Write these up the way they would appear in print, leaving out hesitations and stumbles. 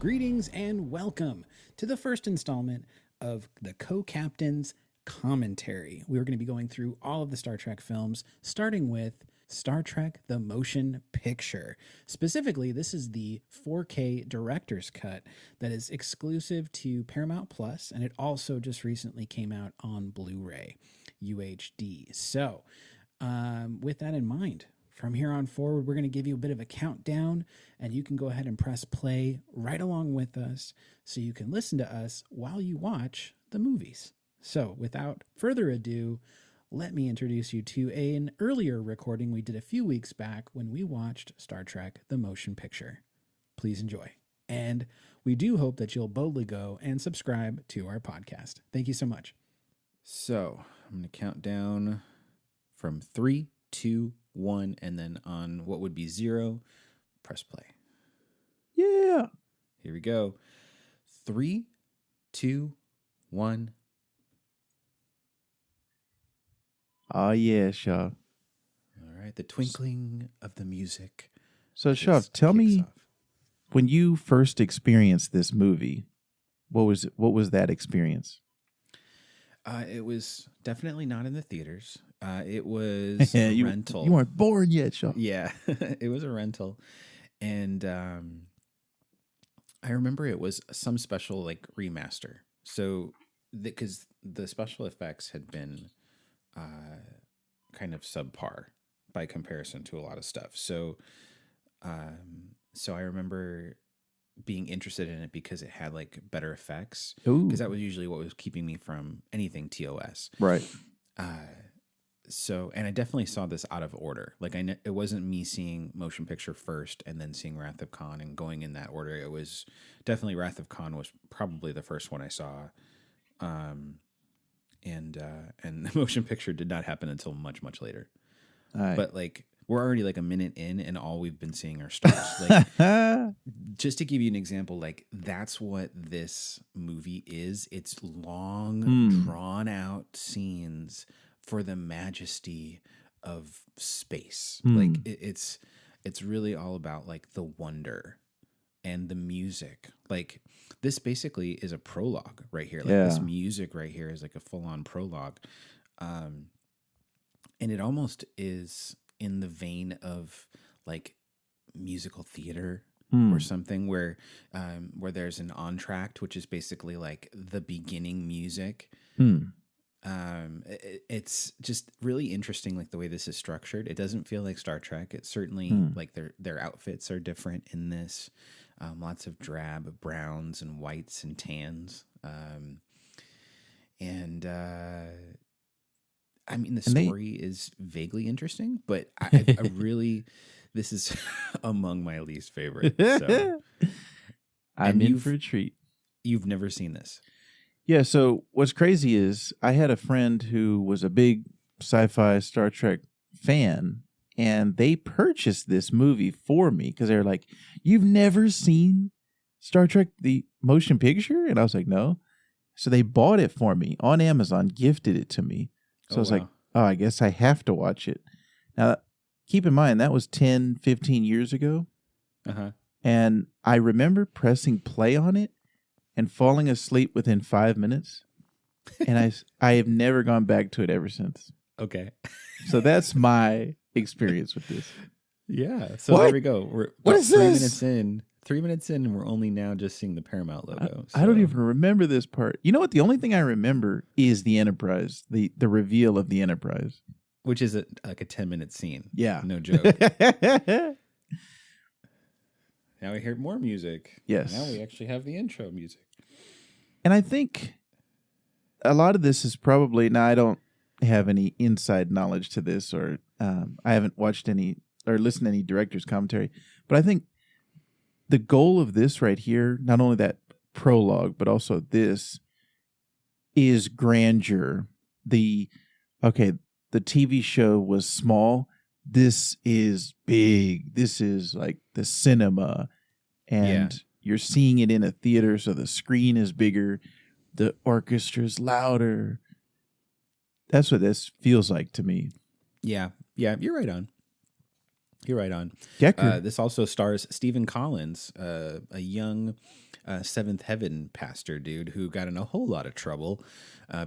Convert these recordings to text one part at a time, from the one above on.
Greetings and welcome to the first installment of the Co-Captain's Commentary. We're going to be going through all of the Star Trek films, starting with Star Trek The Motion Picture. Specifically, this is the 4K director's cut that is exclusive to Paramount Plus, and it also just recently came out on Blu-ray UHD. So, with that in mind, from here on forward, we're going to give you a bit of a countdown, and you can go ahead and press play right along with us so you can listen to us while you watch the movies. So without further ado, let me introduce you to an earlier recording we did a few weeks back when we watched Star Trek The Motion Picture. Please enjoy. And we do hope that you'll boldly go and subscribe to our podcast. Thank you so much. So I'm going to count down from 3, 2, 1, and then on what would be 0, press play. Yeah. Here we go. 3, 2, 1. Oh, yeah, Shaw. All right. The twinkling of the music. So, Shaw, tell me, off. when you first experienced this movie, what was that experience? It was definitely not in the theaters. It was a rental. You weren't born yet, Shaw. Yeah, it was a rental. And I remember it was some special like remaster. So because the special effects had been kind of subpar by comparison to a lot of stuff. So I remember being interested in it because it had like better effects. Because that was usually what was keeping me from anything TOS. Right. So, and I definitely saw this out of order. Like it wasn't me seeing Motion Picture first and then seeing Wrath of Khan and going in that order. It was definitely Wrath of Khan was probably the first one I saw. And the Motion Picture did not happen until much, much later. But like, we're already like a minute in and all we've been seeing are stars. Like, just to give you an example, like that's what this movie is. It's long, drawn out scenes for the majesty of space. Like it's really all about like the wonder and the music. Like this basically is a prologue right here. Like this music right here is like a full on prologue. And it almost is in the vein of like musical theater or something where there's an entr'acte, which is basically like the beginning music. It's just really interesting, like the way this is structured. It doesn't feel like Star Trek. It's certainly like their outfits are different in this. Lots of drab browns and whites and tans. I mean, the story is vaguely interesing, but I really, this is among my least favorite. So. I'm in for a treat. You've never seen this? Yeah, so what's crazy is I had a friend who was a big sci-fi Star Trek fan, and they purchased this movie for me because they were like, "You've never seen Star Trek the Motion Picture?" And I was like, "No." So they bought it for me on Amazon, gifted it to me. So I was like, oh, I guess I have to watch it. Now, keep in mind, that was 10, 15 years ago. And I remember pressing play on it and falling asleep within 5 minutes. And I have never gone back to it ever since. Okay. So that's my experience with this. Yeah. So there we go. We're what is 3 this? minutes in. 3 minutes in, and we're only now just seeing the Paramount logo. I don't even remember this part. You know what? The only thing I remember is the Enterprise, the reveal of the Enterprise. Which is like a 10-minute scene. Yeah. No joke. Now we hear more music. Yes. Now we actually have the intro music. And I think a lot of this is probably, now I don't have any inside knowledge to this, or I haven't watched any or listened to any director's commentary, but I think the goal of this right here, not only that prologue, but also this, is grandeur. The TV show was small. This is big. This is like the cinema. And you're seeing it in a theater, so the screen is bigger. The orchestra's louder. That's what this feels like to me. Yeah. Yeah, you're right on. You're right on. Decker. This also stars Stephen Collins, a young Seventh Heaven pastor dude who got in a whole lot of trouble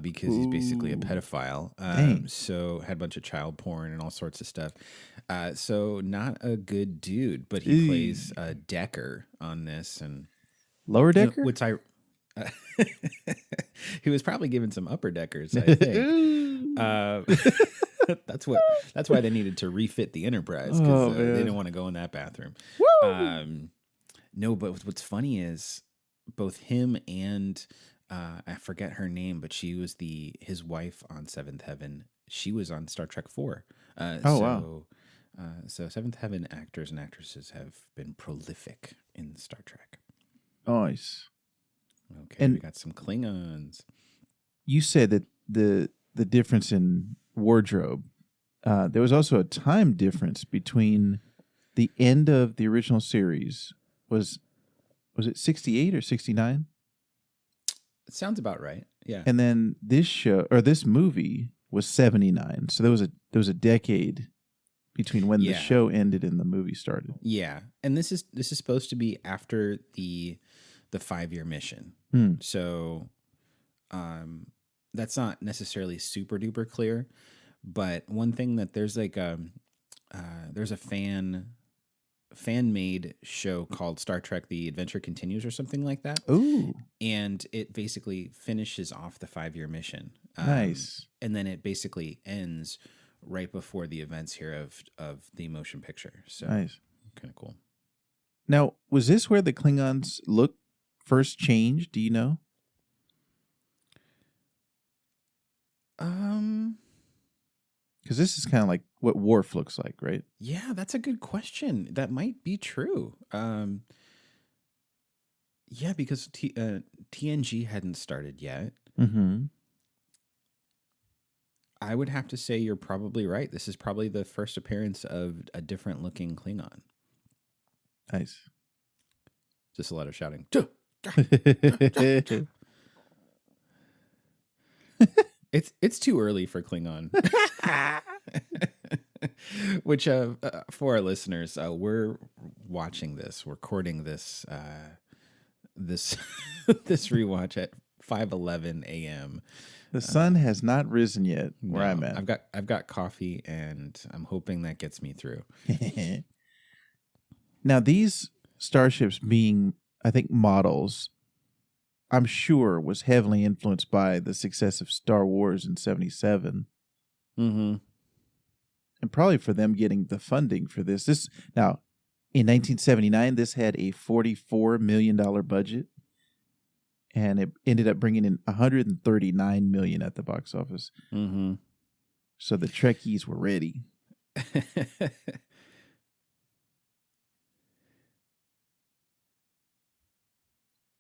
because he's basically a Ooh, pedophile. dang. So had a bunch of child porn and all sorts of stuff. So not a good dude, but he plays Eee. Decker on this, and Lower decker? which I. He was probably given some upper deckers, I think. Uh, that's what. That's why they needed to refit the Enterprise because Oh, they man. didn't want to go in that bathroom. Woo! Um, no, but what's funny is both him and I forget her name, but she was his wife on Seventh Heaven. She was on Star Trek 4. Oh, wow. So Seventh Heaven actors and actresses have been prolific in Star Trek. Nice. Okay, And we got some Klingons. you said that the difference in wardrobe, there was also a time difference between the end of the original series was it 68 or 69? It sounds about right. Yeah. And then this show or this movie was 79. So there was a decade between when the show ended and the movie started. Yeah. And this is supposed to be after the 5-year mission. So that's not necessarily super duper clear, but one thing that there's like there's a fan made show called Star Trek The Adventure Continues or something like that. Ooh. And it basically finishes off the 5-year mission. Nice. And then it basically ends right before the events here of the motion picture. So nice. Kind of cool. Now, was this where the Klingons look first changed? Do you know? Because this is kind of like what Worf looks like, right? Yeah, that's a good question. That might be true. Yeah, because TNG hadn't started yet. Mm-hmm. I would have to say you're probably right. This is probably the first appearance of a different looking Klingon. Nice. Just a lot of shouting. It's too early for Klingon. Which for our listeners, we're watching this, recording this this rewatch at 5:11 a.m. The sun has not risen yet where I'm at. I've got coffee and I'm hoping that gets me through. Now these starships being, I think, models, I'm sure was heavily influenced by the success of Star Wars in 77. Mm-hmm. And probably for them getting the funding for this. Now, in 1979, this had a $44 million budget. And it ended up bringing in $139 million at the box office. Mm-hmm. So the Trekkies were ready.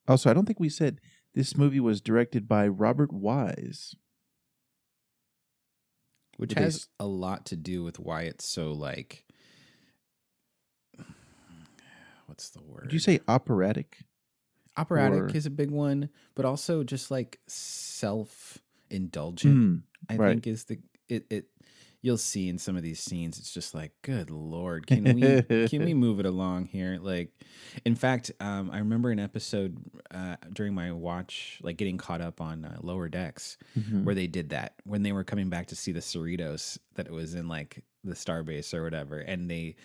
Also, I don't think we said this movie was directed by Robert Wise. Which has a lot to do with why it's so like, what's the word? Did you say operatic? Operatic is a big one, but also just like self-indulgent. I think is it. You'll see in some of these scenes, it's just like, good Lord, can we move it along here? Like, in fact, I remember an episode during my watch, like getting caught up on Lower Decks, where they did that when they were coming back to see the Cerritos that it was in like the starbase or whatever, and it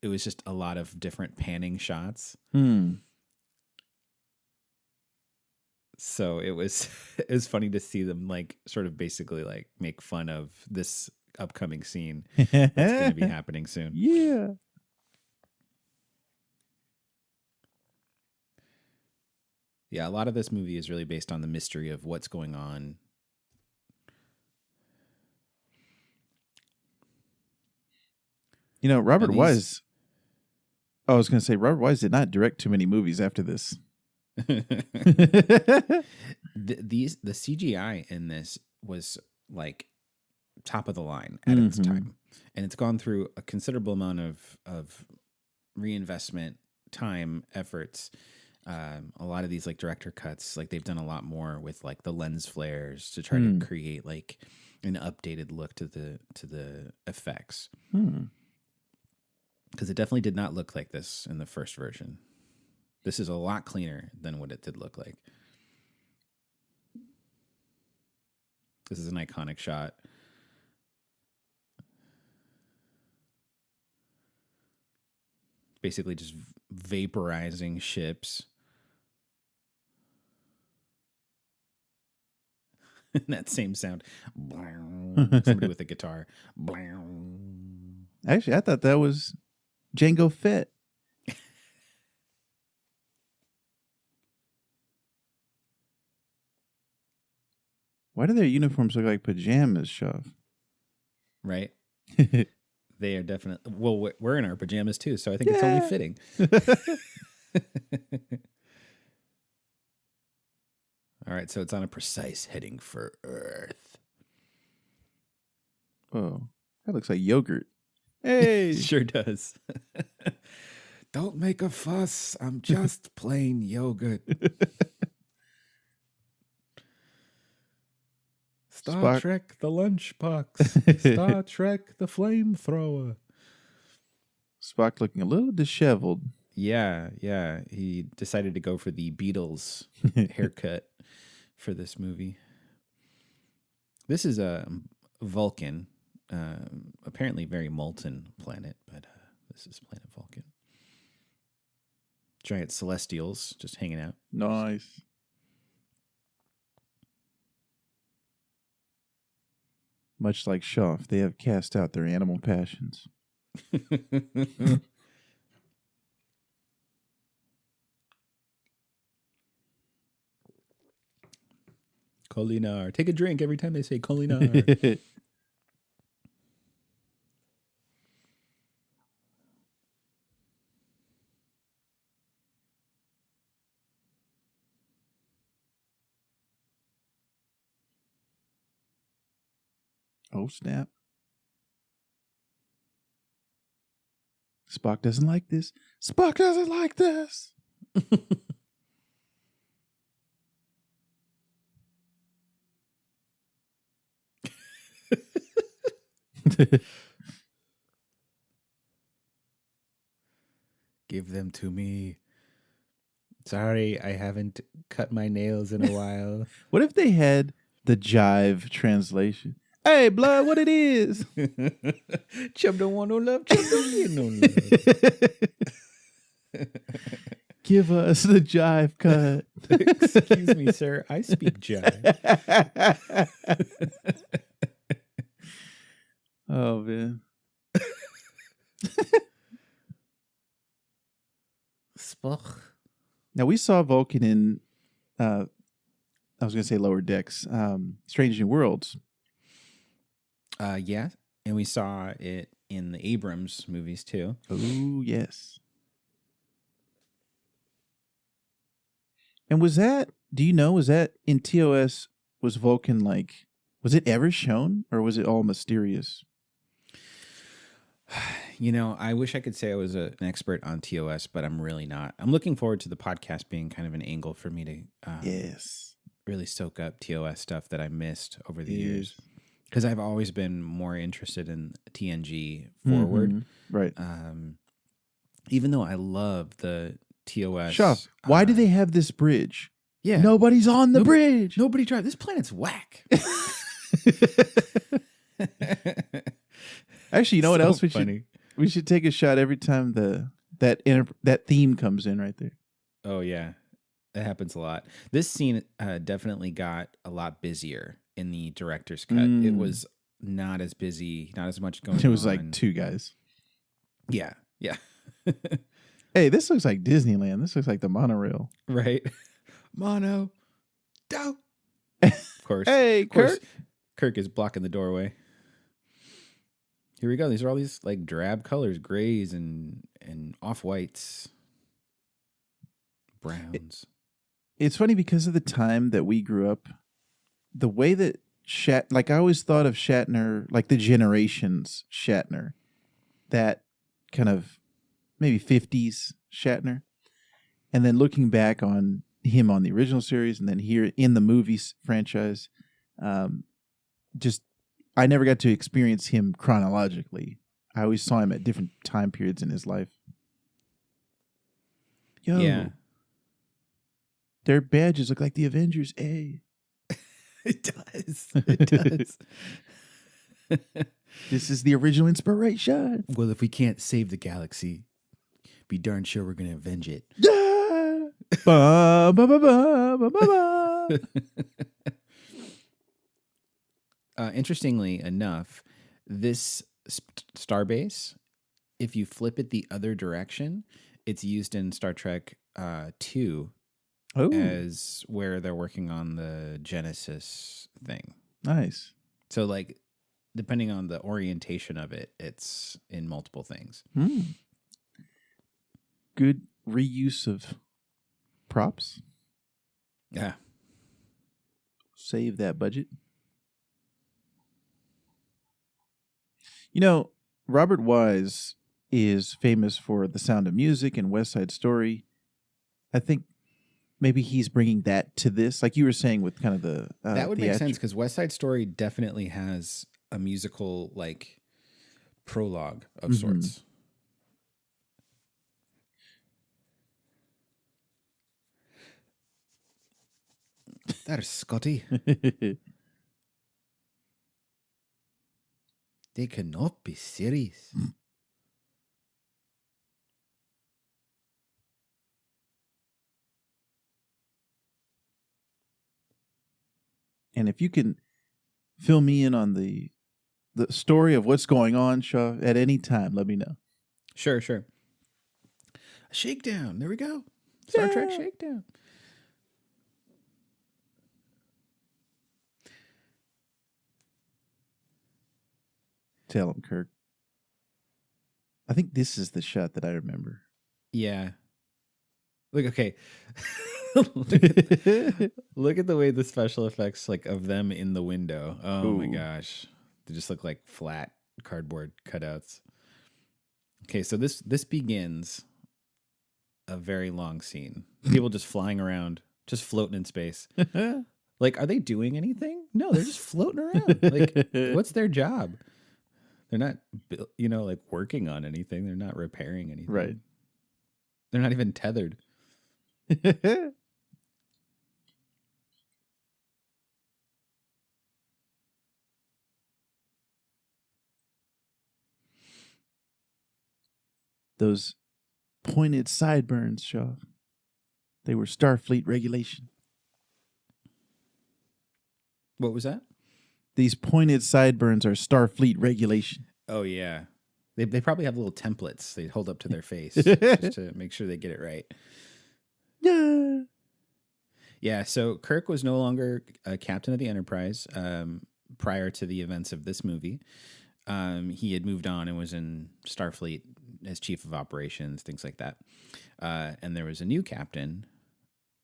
was just a lot of different panning shots. So it was funny to see them like sort of basically like make fun of this upcoming scene that's going to be happening soon. Yeah. Yeah, a lot of this movie is really based on the mystery of what's going on. You know, Robert Wise did not direct too many movies after this. The CGI in this was like top of the line at its time, and it's gone through a considerable amount of reinvestment, time, efforts. A lot of these like director cuts, like they've done a lot more with like the lens flares to try to create like an updated look to the effects. Because it definitely did not look like this in the first version. This is a lot cleaner than what it did look like. This is an iconic shot. Basically just vaporizing ships. That same sound. Somebody with a guitar. Actually, I thought that was Django Fett. Why do their uniforms look like pajamas, Shove? Right? They are definitely... Well, we're in our pajamas too, so I think it's only fitting. All right, so it's on a precise heading for Earth. Oh, that looks like yogurt. Hey! Sure does. Don't make a fuss. I'm just plain yogurt. Star Spock. Trek the lunchbox. Star Trek the flamethrower. Spock looking a little disheveled. Yeah. He decided to go for the Beatles haircut for this movie. This is a Vulcan, apparently very molten planet, but this is planet Vulcan. Giant celestials just hanging out. Nice. Much like Shoff, they have cast out their animal passions. Colinar. Take a drink every time they say Colinar. Oh, snap. Spock doesn't like this. Spock doesn't like this. Give them to me. Sorry, I haven't cut my nails in a while. What if they had the jive translation? Hey, blood, what it is? Chub don't want no love. Chub don't need no love. Give us the jive cut. Excuse me, sir. I speak jive. Oh, man. Spock. Now, we saw Vulcan in, I was going to say Lower Decks, Strange New Worlds. Yeah. And we saw it in the Abrams movies, too. Oh, yes. And was that, do you know, was that in TOS, was Vulcan like, was it ever shown or was it all mysterious? You know, I wish I could say I was an expert on TOS, but I'm really not. I'm looking forward to the podcast being kind of an angle for me to Yes. really soak up TOS stuff that I missed over the years. Because I've always been more interested in TNG forward. Mm-hmm. Right. Even though I love the TOS. Shop, why do they have this bridge? Yeah. Nobody's on the bridge. Nobody drive. This planet's whack. Actually, you know what So else funny. we should take a shot every time that theme comes in right there. Oh yeah, that happens a lot. This scene definitely got a lot busier in the director's cut. It was not as busy, not as much going on. It was like two guys. Yeah. Hey, this looks like Disneyland. This looks like the monorail. Right. Mono. Dope. Of course. Hey, Kirk. Kirk is blocking the doorway. Here we go. These are all these like drab colors, grays and off whites, browns. It's funny because of the time that we grew up, the way that I always thought of Shatner, like the Generations Shatner, that kind of maybe 50s Shatner. And then looking back on him on the original series and then here in the movies franchise, I never got to experience him chronologically. I always saw him at different time periods in his life. Yo. Yeah. Their badges look like the Avengers. Hey. It does. It does. This is the original inspiration. Well, if we can't save the galaxy, be darn sure we're going to avenge it. Yeah. Ba, ba, ba, ba, ba, ba, ba. Interestingly enough, this starbase, if you flip it the other direction, it's used in Star Trek 2 as where they're working on the Genesis thing. Nice. So, like, depending on the orientation of it, it's in multiple things. Good reuse of props. Yeah. Save that budget. You know, Robert Wise is famous for The Sound of Music and West Side Story. I think maybe he's bringing that to this, like you were saying with kind of the that would make sense because West Side Story definitely has a musical like prologue of sorts. There's Scotty. They cannot be serious. And if you can fill me in on the story of what's going on, Shaw, at any time, let me know. Sure. A shakedown. There we go. Star Trek shakedown. Tell him, Kirk. I think this is the shot that I remember. Yeah. Look, okay. look at the way the special effects like of them in the window. Oh my gosh. They just look like flat cardboard cutouts. Okay, so this begins a very long scene. People just flying around, just floating in space. Like, are they doing anything? No, they're just floating around. Like, what's their job? They're not, like working on anything. They're not repairing anything. Right. They're not even tethered. Those pointed sideburns, Shaw. They were Starfleet regulation. What was that? These pointed sideburns are Starfleet regulation. Oh, yeah. They probably have little templates they hold up to their face just to make sure they get it right. Yeah. Yeah, so Kirk was no longer a captain of the Enterprise prior to the events of this movie. He had moved on and was in Starfleet as chief of operations, things like that. And there was a new captain,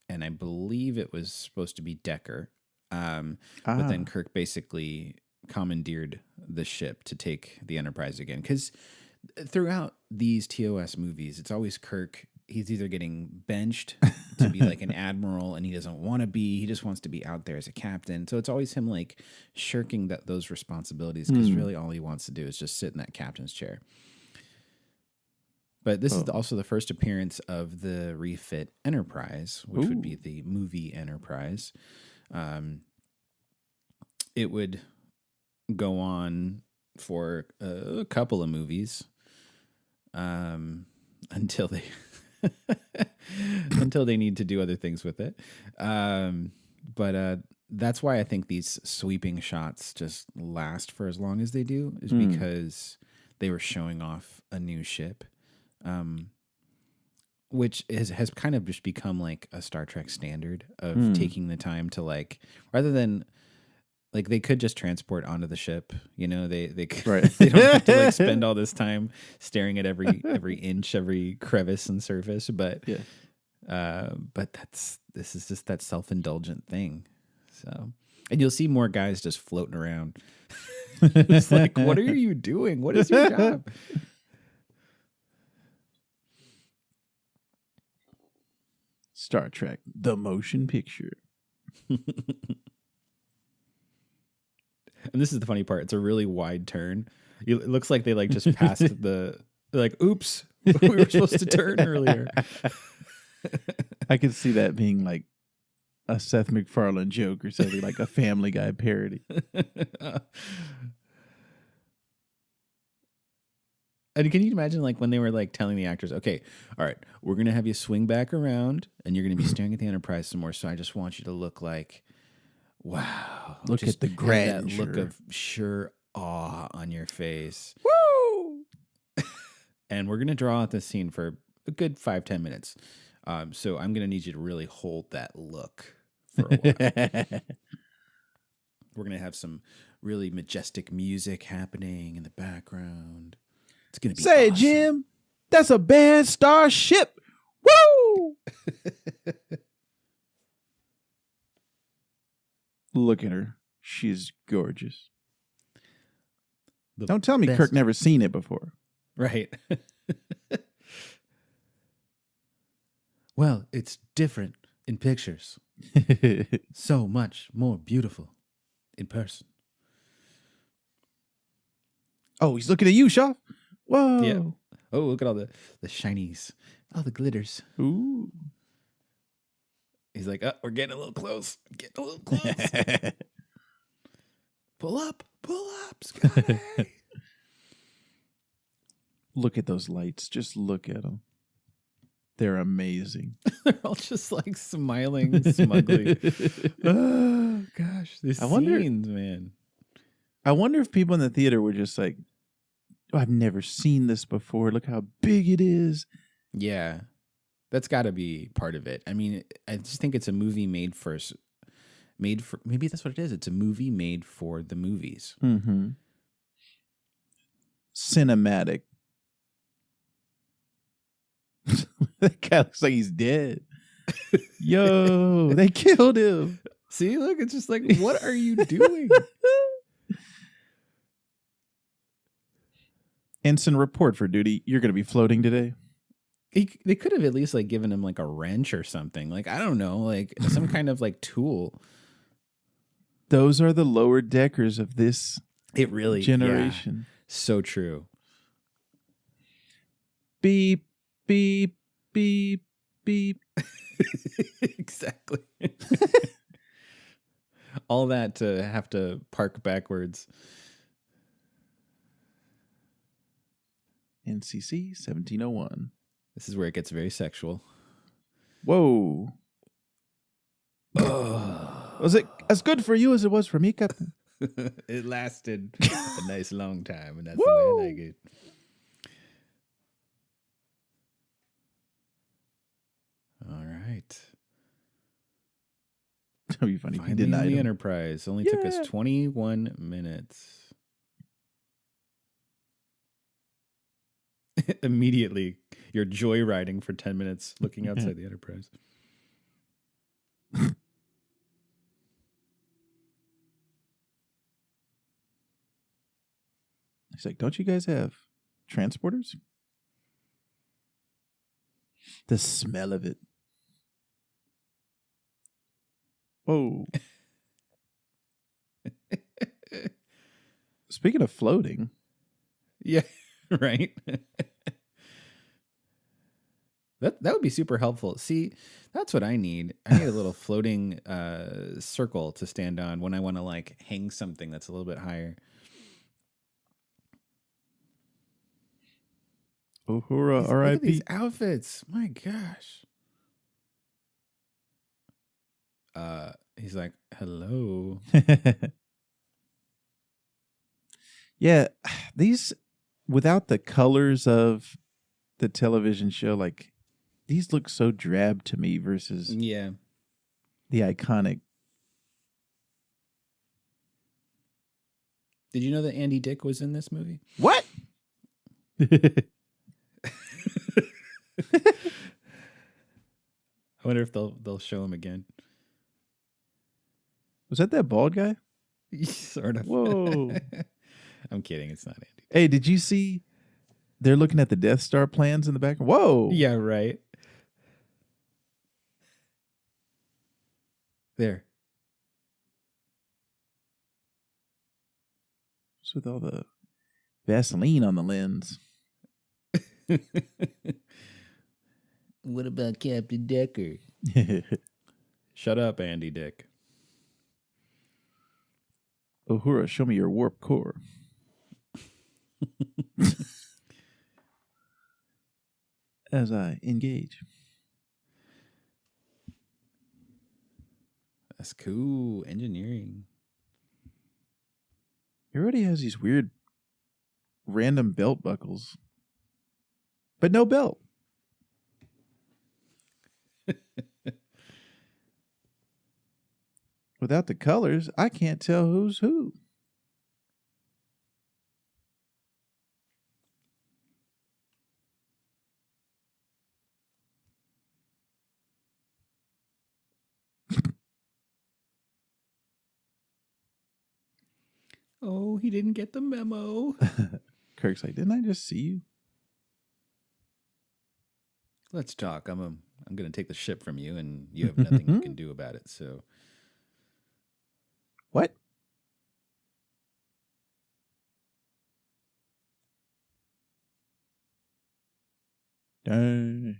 and I believe it was supposed to be Decker. But then Kirk basically commandeered the ship to take the Enterprise again. Because throughout these TOS movies, it's always Kirk. He's either getting benched to be like an admiral and he doesn't want to be. He just wants to be out there as a captain. So it's always him like shirking those responsibilities because really all he wants to do is just sit in that captain's chair. But this is also the first appearance of the refit Enterprise, which would be the movie Enterprise. It would go on for a couple of movies until they need to do other things with it. But that's why I think these sweeping shots just last for as long as they do, is because they were showing off a new ship. Which has kind of just become like a Star Trek standard of taking the time to like, rather than like they could just transport onto the ship, they right. they don't have to like spend all this time staring at every inch, every crevice and surface. But this is just that self-indulgent thing. So, and you'll see more guys just floating around. It's like, what are you doing? What is your job? Star Trek, the motion picture. And this is the funny part. It's a really wide turn. It looks like they like just passed they're like, oops, we were supposed to turn earlier. I could see that being like a Seth MacFarlane joke or something, like a Family Guy parody. And can you imagine, like, when they were like telling the actors, okay, all right, we're gonna have you swing back around, and you're gonna be staring at the Enterprise some more. So I just want you to look like, wow, Look just at the have grandeur. that look of sure awe on your face. Woo! And we're gonna draw out this scene for a good 5-10 minutes. So I'm gonna need you to really hold that look for a while. We're gonna have some really majestic music happening in the background. It's gonna be Say, awesome. Jim, that's a bad starship. Woo! Look at her. She's gorgeous. The Don't tell me best- Kirk never seen it before. Right. Well, it's different in pictures. So much more beautiful in person. Oh, he's looking at you, Shaw. Whoa. Yeah. Oh, look at all the shinies, all the glitters. Ooh. He's like, oh, we're getting a little close. Getting a little close. Pull up, Scotty. Look at those lights. Just look at them. They're amazing. They're all just like smiling smugly. Oh gosh, these scenes, man. I wonder if people in the theater were just like, oh, I've never seen this before. Look how big it is. Yeah, that's got to be part of it. I mean, I just think it's a movie made for maybe that's what it is. It's a movie made for the movies. Mm-hmm. Cinematic. That guy looks like he's dead. Yo, they killed him. See, look, it's just like, what are you doing? Ensign, report for duty. You're going to be floating today. They could have at least like given him like a wrench or something. Like, I don't know, like some kind of like tool. Those are the lower deckers of this It really generation. Yeah, so true. Beep, beep, beep, beep. Exactly. All that to have to park backwards. NCC 1701. This is where it gets very sexual. Whoa. Was it as good for you as it was for me, Captain? It lasted a nice long time, and that's the way I like it. All right. That'd be funny if you Finally on denied the him. Enterprise. Only took us 21 minutes. Immediately, you're joyriding for 10 minutes looking outside the Enterprise. He's like, don't you guys have transporters? The smell of it. Whoa. Speaking of floating. Yeah, right. That would be super helpful. See, that's what I need. I need a little floating circle to stand on when I want to like hang something that's a little bit higher. Uhura, Look at these R.I.P. outfits. My gosh. He's like, hello. Yeah, these, without the colors of the television show, like, these look so drab to me versus Yeah. the iconic. Did you know that Andy Dick was in this movie? What? I wonder if they'll show him again. Was that bald guy? Sort of. Whoa. I'm kidding. It's not Andy. Hey, did you see they're looking at the Death Star plans in the back? Whoa. Yeah, right. There. What's with all the Vaseline on the lens? What about Captain Decker? Shut up, Andy Dick. Uhura, show me your warp core. As I engage. That's cool. Engineering. He already has these weird random belt buckles. But no belt. Without the colors, I can't tell who's who. Oh, he didn't get the memo. Kirk's like, didn't I just see you? Let's talk. I'm going to take the ship from you, and you have nothing you can do about it. So, What? Dang.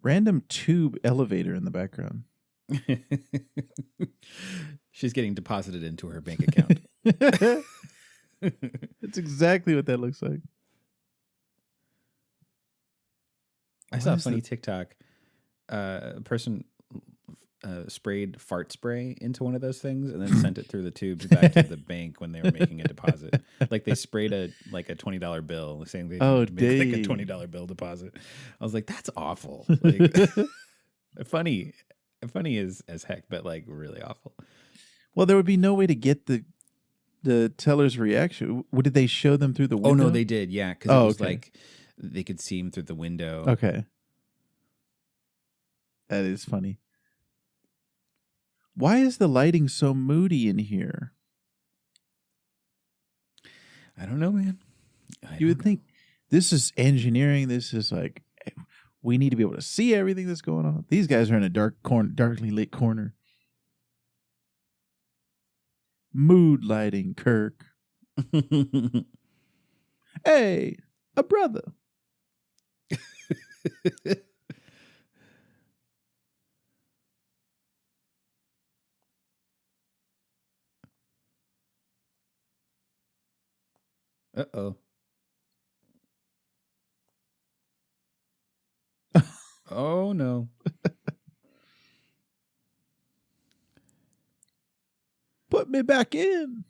Random tube elevator in the background. she's getting deposited into her bank account. That's exactly what that looks like. I saw a funny TikTok. A person sprayed fart spray into one of those things and then sent it through the tubes back to the bank when they were making a deposit. Like they sprayed a $20 bill, saying they needed to make like a $20 bill deposit. I was like, that's awful. Like, funny as heck, but like really awful. Well, there would be no way to get the teller's reaction. What did they show them through the window? Oh no, they did. Yeah, because it was like they could see him through the window. Okay, that is funny. Why is the lighting so moody in here? I don't know, man. You would think this is engineering. This is like, we need to be able to see everything that's going on. These guys are in a darkly lit corner. Mood lighting, Kirk. Hey, a brother. Uh-oh. Oh, no. Put me back in.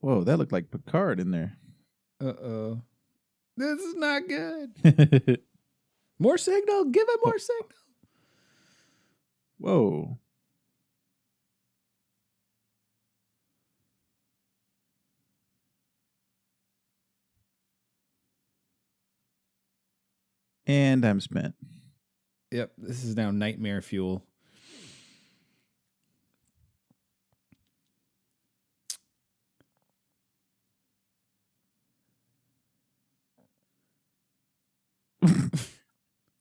Whoa, that looked like Picard in there. Uh-oh. This is not good. More signal. Give it more signal. Whoa. And I'm spent. Yep, this is now nightmare fuel.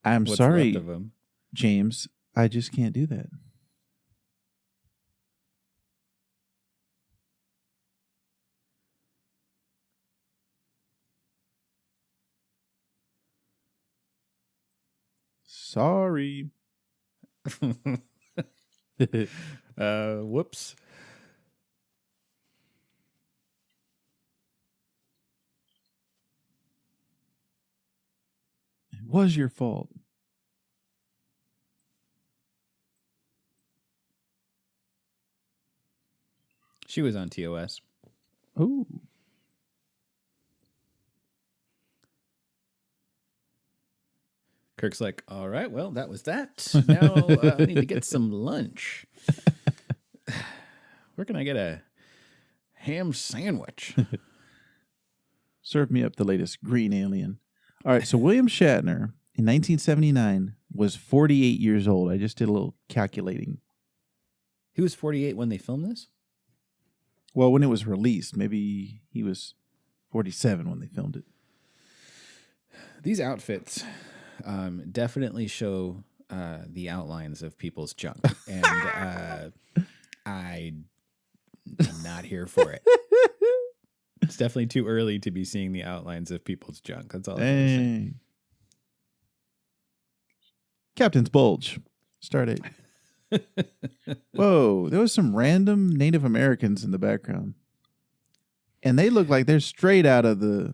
I'm What's sorry, left of him. James. I just can't do that. Sorry. Whoops. It was your fault. She was on TOS. Oh. Kirk's like, all right, well, that was that. Now I need to get some lunch. Where can I get a ham sandwich? Serve me up the latest green alien. All right, so William Shatner in 1979 was 48 years old. I just did a little calculating. He was 48 when they filmed this? Well, when it was released, maybe he was 47 when they filmed it. These outfits definitely show the outlines of people's junk, and I'm not here for it. It's definitely too early to be seeing the outlines of people's junk. That's all I'm saying. Dang. Captain's Bulge. Start 8. Whoa, there was some random Native Americans in the background. And they look like they're straight out of the...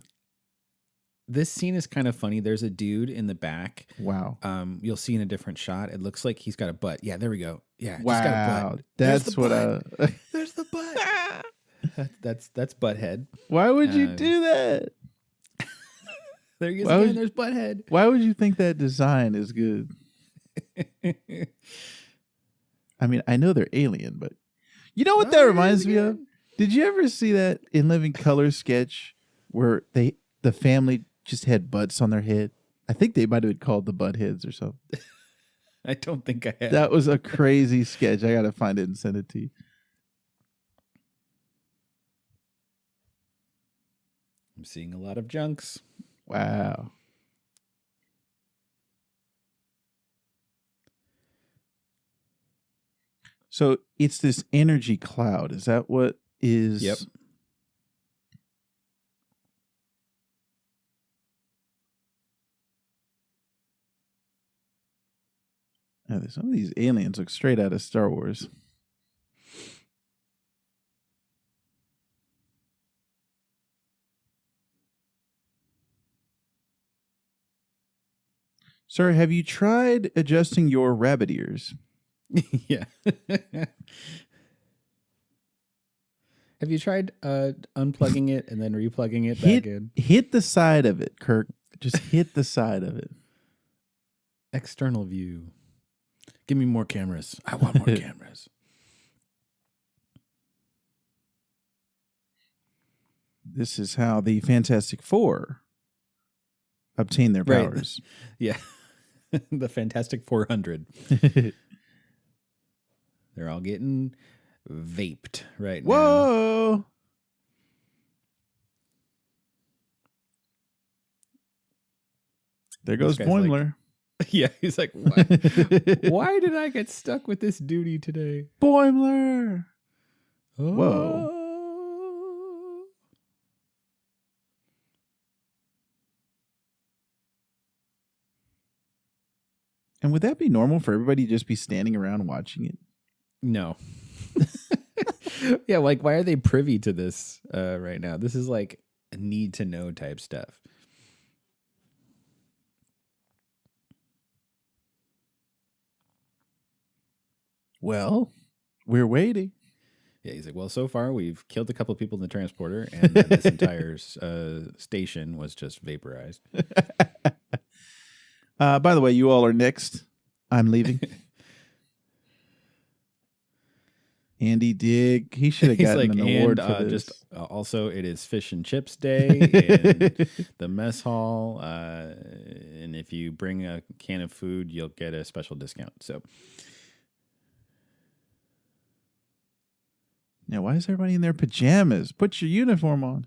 This scene is kind of funny. There's a dude in the back. Wow. You'll see in a different shot. It looks like he's got a butt. Yeah, there we go. Yeah, Wow. he's got a butt. That's what butt. There's the butt. That's Butthead. Why would you do that? There he is again. There's Butthead. Why would you think that design is good? I mean, I know they're alien, but you know what that reminds me of? Did you ever see that In Living Color sketch where the family just had butts on their head? I think they might have been called the Buttheads or something. I don't think I have. That was a crazy sketch. I got to find it and send it to you. I'm seeing a lot of junks. Wow. So it's this energy cloud. Is that what is? Yep. Now, some of these aliens look straight out of Star Wars. Sir, have you tried adjusting your rabbit ears? Yeah. Have you tried unplugging it and then replugging it back in? Hit the side of it, Kirk. Just hit the side of it. External view. Give me more cameras. I want more cameras. This is how the Fantastic Four obtain their powers. Yeah. The Fantastic 400. They're all getting vaped right now. Whoa! There goes Boimler. Yeah, he's like, what? Why did I get stuck with this duty today? Boimler! Oh. Whoa. And would that be normal for everybody to just be standing around watching it? No. Yeah, like, why are they privy to this right now? This is like a need to know type stuff. Well, we're waiting. Yeah, he's like, well, so far we've killed a couple of people in the transporter, and then this entire station was just vaporized. By the way, you all are next. I'm leaving. Andy Digg. He should have gotten an award for this. Also, it is Fish and Chips Day in the mess hall. And if you bring a can of food, you'll get a special discount. So, now, why is everybody in their pajamas? Put your uniform on.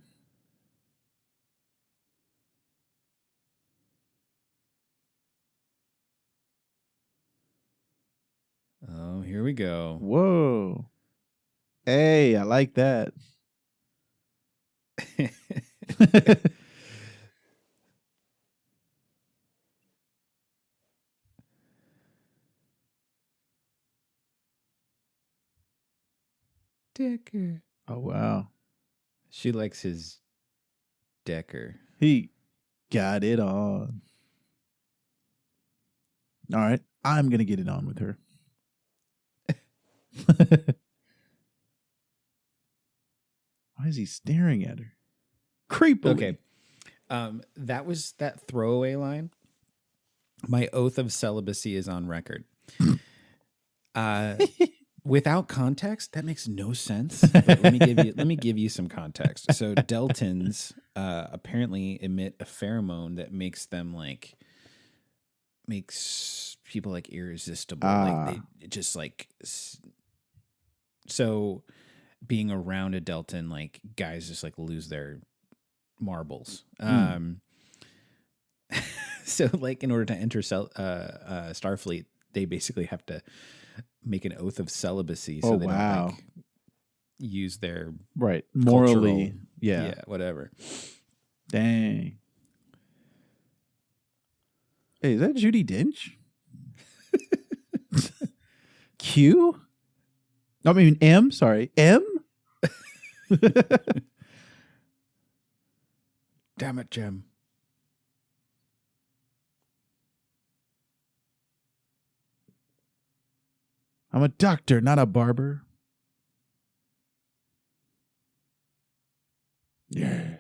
oh, here we go. Whoa. Hey, I like that. Decker. Oh, wow. She likes his Decker. He got it on. All right. I'm going to get it on with her. Why is he staring at her? Creepily. Okay. That was that throwaway line. My oath of celibacy is on record. Without context, that makes no sense. But let me give you some context. So Deltans apparently emit a pheromone that makes people like irresistible. Like they just like so. Being around a Deltan, like guys just like lose their marbles. So, like, in order to enter Starfleet, they basically have to make an oath of celibacy, so Oh, they wow. don't like use their Right. Morally. cultural, Yeah. whatever. Dang. Hey, is that Judi Dench? Q? I mean, M. Sorry. M? Damn it, Jim. I'm a doctor, not a barber. Yes.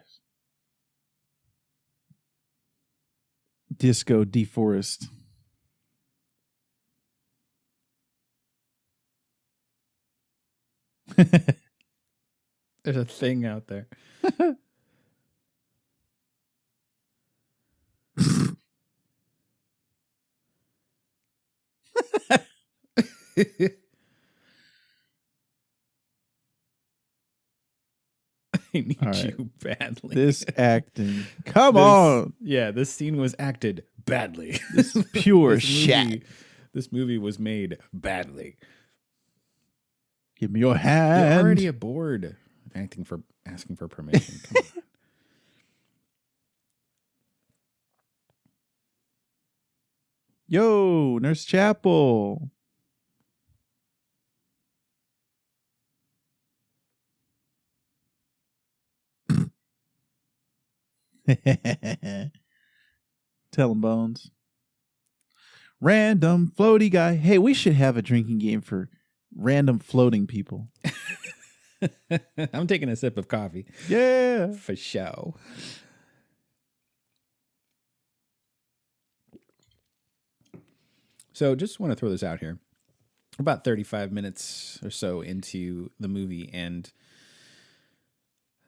Disco deforest. There's a thing out there. I need All right. you badly. This acting. Come on. Yeah, this scene was acted badly. This is pure This shit. This movie was made badly. Give me your You're hand. already aboard asking for permission. Come on. Yo, Nurse Chapel. Tell him, Bones. Random floaty guy. Hey, we should have a drinking game for random floating people. I'm taking a sip of coffee. Yeah. For show. So just want to throw this out here. About 35 minutes or so into the movie, and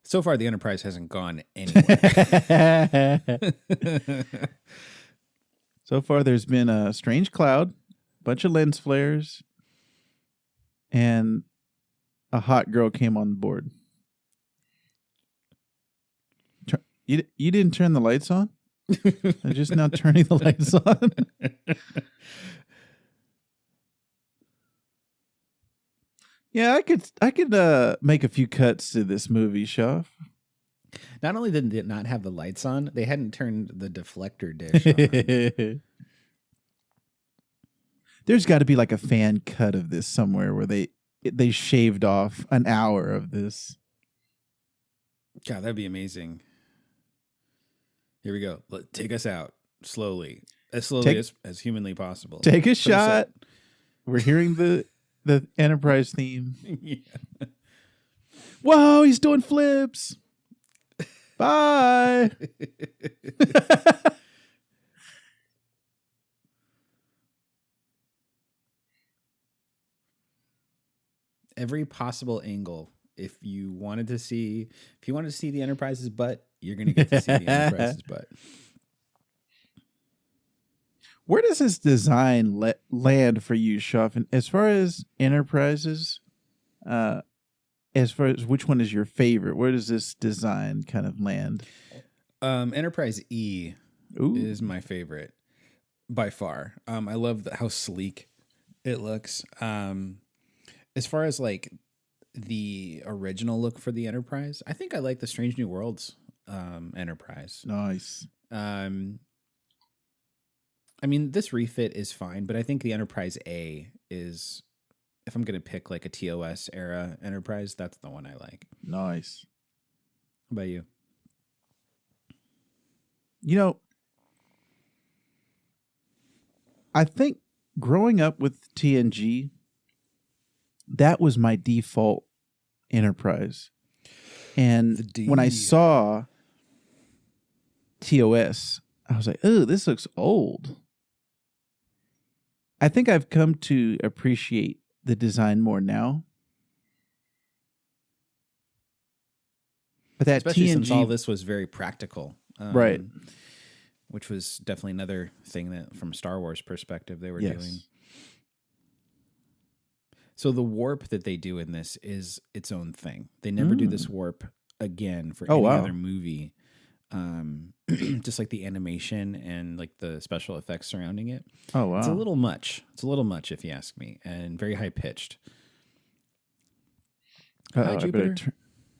so far the Enterprise hasn't gone anywhere. So far, there's been a strange cloud, bunch of lens flares, and a hot girl came on board. You didn't turn the lights on? I'm just now turning the lights on. Yeah, I could make a few cuts to this movie, Shaw. Not only did it not have the lights on, they hadn't turned the deflector dish on. There's got to be like a fan cut of this somewhere where they shaved off an hour of this. God, that'd be amazing. Here we go. Take us out slowly as humanly possible. Take a Put us shot. out. We're hearing the Enterprise theme. Yeah. Whoa, he's doing flips. Bye. Every possible angle. If you wanted to see the Enterprise's butt, you're going to get to see the Enterprise's butt. Where does this design land for you, Shuff? As far as Enterprises, as far as which one is your favorite, where does this design kind of land? Enterprise E Ooh. is my favorite by far. I love how sleek it looks. As far as like the original look for the Enterprise, I think I like the Strange New Worlds Enterprise. Nice. I mean, this refit is fine, but I think the Enterprise A is, if I'm going to pick like a TOS era Enterprise, that's the one I like. Nice. How about you? You know, I think growing up with TNG, that was my default Enterprise. And when I saw TOS, I was like, oh, this looks old. I think I've come to appreciate the design more now. But that especially TNG, since all this was very practical. Right. Which was definitely another thing that from a Star Wars perspective they were Yes. doing. So the warp that they do in this is its own thing. They never do this warp again for any wow. other movie. just like the animation and like the special effects surrounding it. Oh wow. It's a little much. It's a little much if you ask me, and very high pitched. Hi, I Jupiter.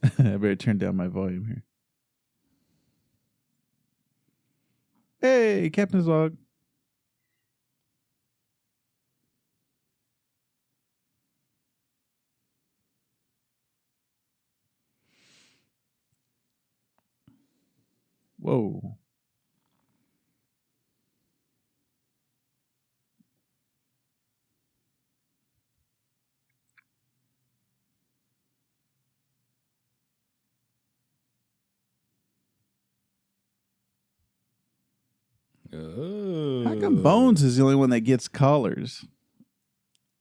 I better turn down my volume here. Hey, Captain's Log. Whoa. Oh. How come Bones is the only one that gets collars?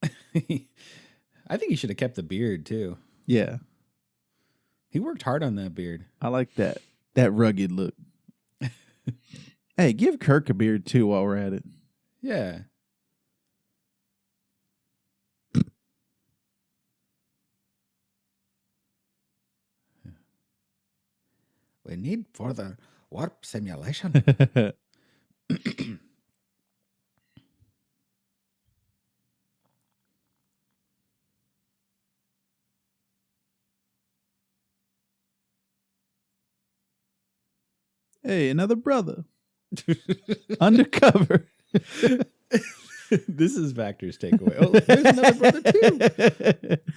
I think he should have kept the beard too. Yeah, He worked hard on that beard. I like that rugged look. Hey, give Kirk a beard too while we're at it. Yeah. We need further warp simulation. Hey, another brother. Undercover. This is Vactor's takeaway. Oh, there's another brother too.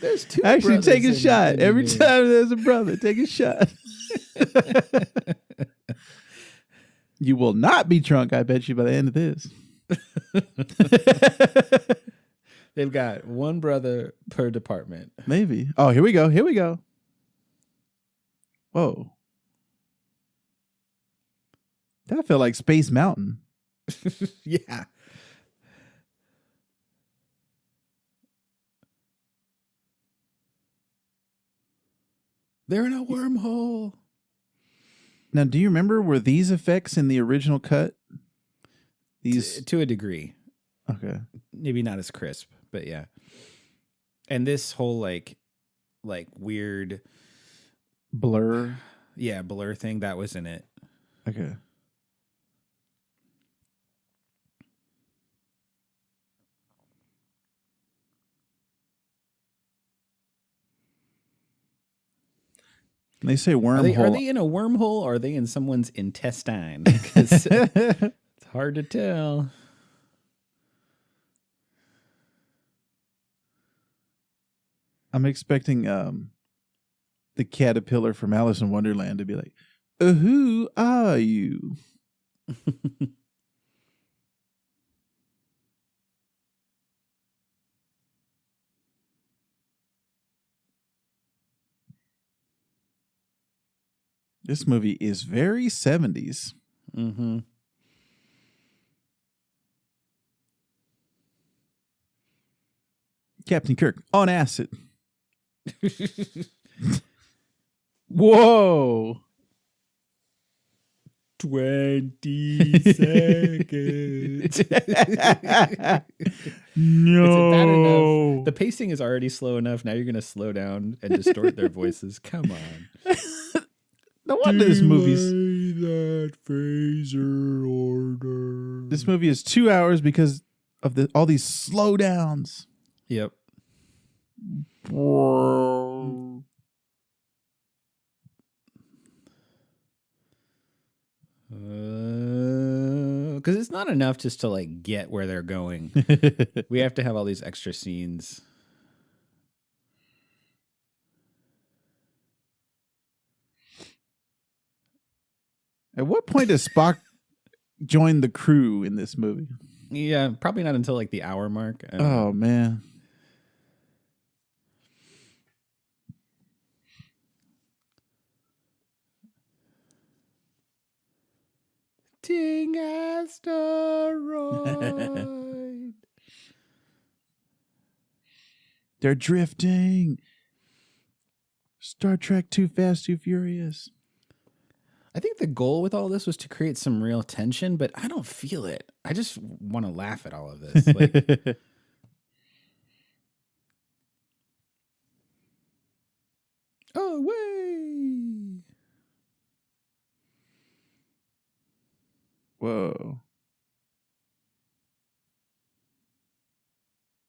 There's two. Actually, brothers take a in shot. Every engineering. time there's a brother, take a shot. You will not be drunk, I bet you, by the end of this. They've got one brother per department. Maybe. Oh, here we go. Here we go. Whoa. That felt like Space Mountain. Yeah. They're in a wormhole. Now, do you remember, were these effects in the original cut? These. To a degree. Okay. Maybe not as crisp, but yeah. And this whole like weird Blur. blur thing that was in it. Okay. They say wormhole. Are they in a wormhole or are they in someone's intestine? Because it's hard to tell. I'm expecting the caterpillar from Alice in Wonderland to be like, who are you? This movie is very 70s. Mm-hmm. Captain Kirk on acid. Whoa. 20 seconds. No. Is it bad enough? The pacing is already slow enough. Now you're going to slow down and distort their voices. Come on. No wonder this movie's. That phaser order. This movie is 2 hours because of all these slowdowns. Yep. Because it's not enough just to like get where they're going. We have to have all these extra scenes. At what point does Spock join the crew in this movie? Yeah, probably not until like the hour mark. Oh, man. Ting asteroid. They're drifting. Star Trek Too Fast, Too Furious. I think the goal with all this was to create some real tension, but I don't feel it. I just want to laugh at all of this. Like, oh, way. Whoa.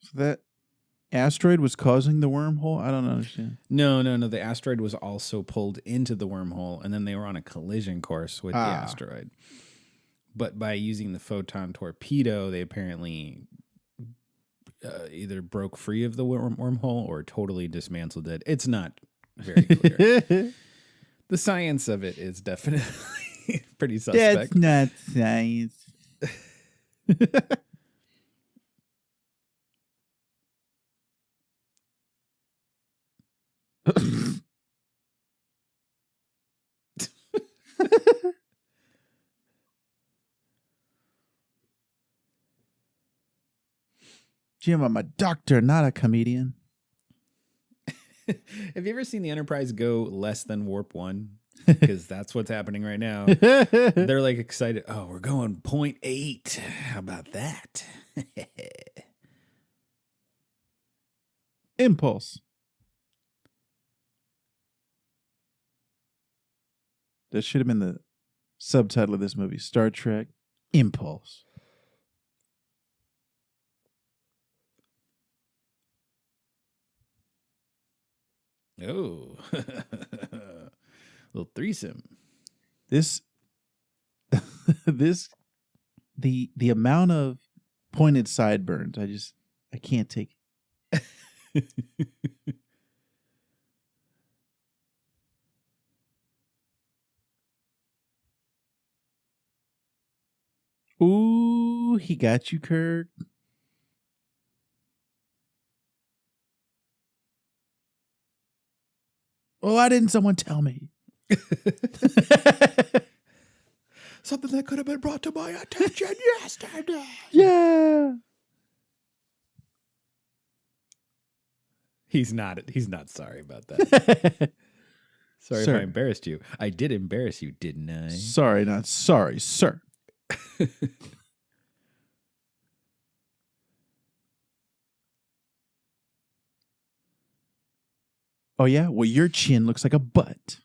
So that asteroid was causing the wormhole? I don't understand. No. The asteroid was also pulled into the wormhole, and then they were on a collision course with the asteroid. But by using the photon torpedo, they apparently either broke free of the wormhole or totally dismantled it. It's not very clear. The science of it is definitely pretty suspect. That's not science. Jim, I'm a doctor, not a comedian. Have you ever seen the Enterprise go less than warp 1? Because that's what's happening right now. They're like excited. Oh, we're going 0.8. How about that? Impulse. That should have been the subtitle of this movie. Star Trek Impulse. Oh. Little threesome. The amount of pointed sideburns, I can't take it. Ooh, he got you, Kirk. Oh, why didn't someone tell me? Something that could have been brought to my attention yesterday. Yeah. He's not sorry about that. Sorry Sir. if I embarrassed you. I did embarrass you, didn't I? Sorry, not sorry, sir. Oh, yeah? Well, your chin looks like a butt.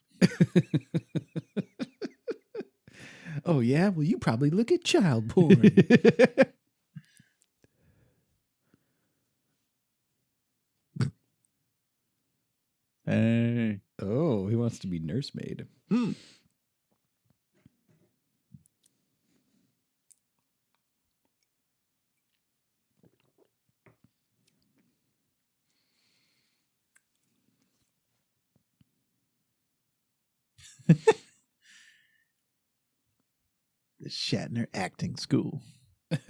Oh, yeah? Well, you probably look at child porn. Hey. Oh, he wants to be nursemaid. Mm. The Shatner acting school. I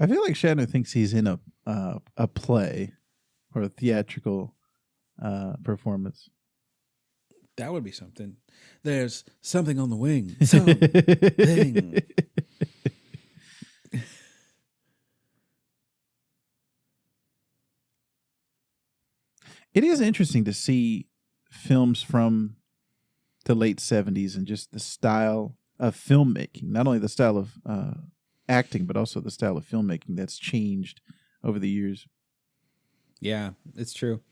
feel like Shatner thinks he's in a play or a theatrical performance. That would be something. There's something on the wing. Something. It is interesting to see films from the late 70s and just the style of filmmaking, not only the style of acting, but also the style of filmmaking that's changed over the years. Yeah, it's true.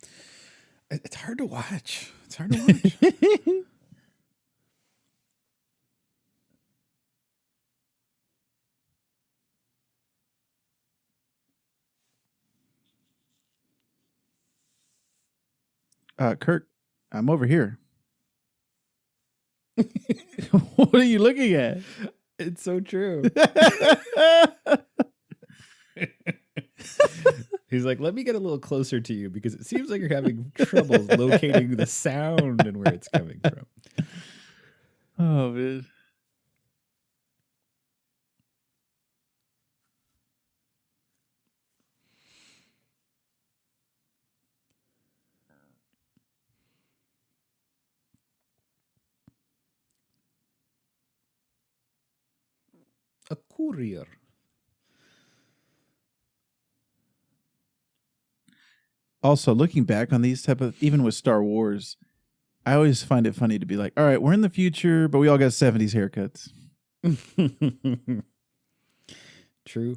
It's hard to watch. It's hard to watch. Kirk, I'm over here. What are you looking at? It's so true. He's like, let me get a little closer to you because it seems like you're having trouble locating the sound and where it's coming from. Oh, man. A courier. Also, looking back on these type of, even with Star Wars, I always find it funny to be like, all right, we're in the future, but we all got 70s haircuts. True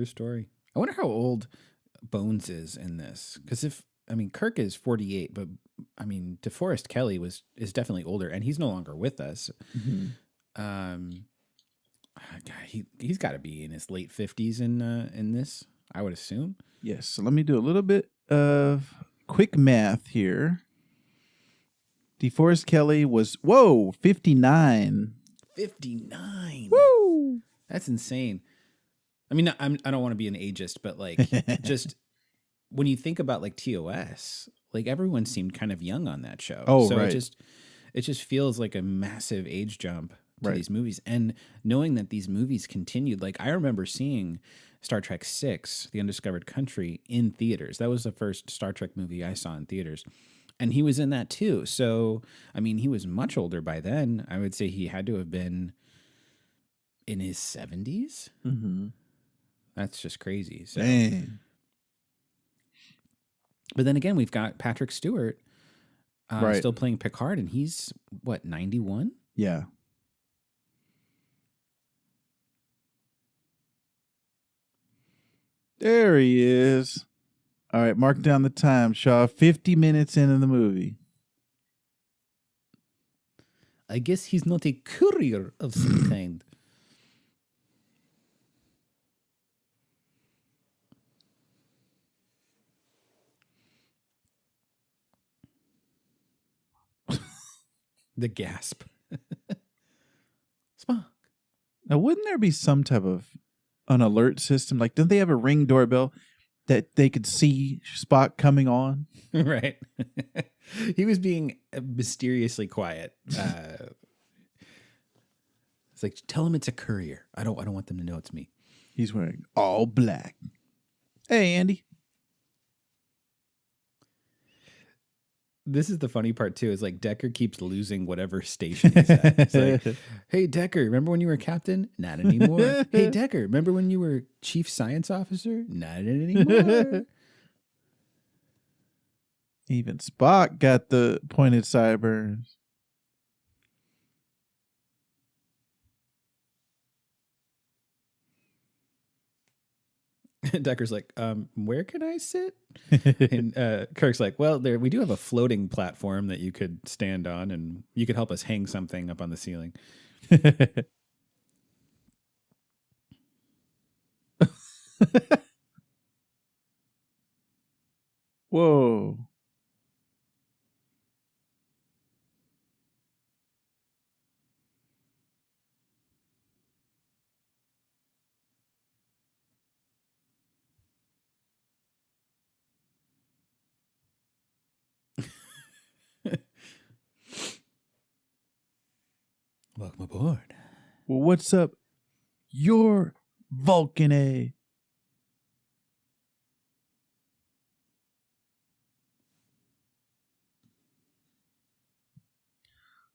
story. I wonder how old Bones is in this. Because if I mean, Kirk is 48, but I mean, DeForest Kelly is definitely older, and he's no longer with us. Um, he's got to be in his late 50s in this, I would assume. Yes. So let me do a little bit of quick math here. DeForest Kelly was 59. 59. Woo! That's insane. I mean, I don't want to be an ageist, but like, just when you think about like TOS, like everyone seemed kind of young on that show. Oh, so right. it just feels like a massive age jump to Right. these movies, and knowing that these movies continued. Like, I remember seeing Star Trek VI, The Undiscovered Country, in theaters. That was the first Star Trek movie I saw in theaters. And he was in that too. So, I mean, he was much older by then. I would say he had to have been in his 70s. Mm-hmm. That's just crazy. So, Dang. but then again, we've got Patrick Stewart Right. still playing Picard, and he's, what, 91? Yeah. There he is. All right, mark down the time, Shaw. 50 minutes into the movie. I guess he's not a courier of some kind. The gasp. Spock. Now, wouldn't there be some type of an alert system? Like, don't they have a Ring doorbell that they could see Spock coming on? Right. He was being mysteriously quiet. It's like, tell him it's a courier. I don't want them to know it's me. He's wearing all black. Hey, Andy. This is the funny part too, is like Decker keeps losing whatever station he's at. It's like, hey Decker, remember when you were captain? Not anymore. Hey Decker, remember when you were chief science officer? Not anymore. Even Spock got the pointed sideburns. Decker's like, where can I sit? And Kirk's like, well, we do have a floating platform that you could stand on, and you could help us hang something up on the ceiling. Whoa. Welcome aboard. Well, what's up? You're Vulcan A.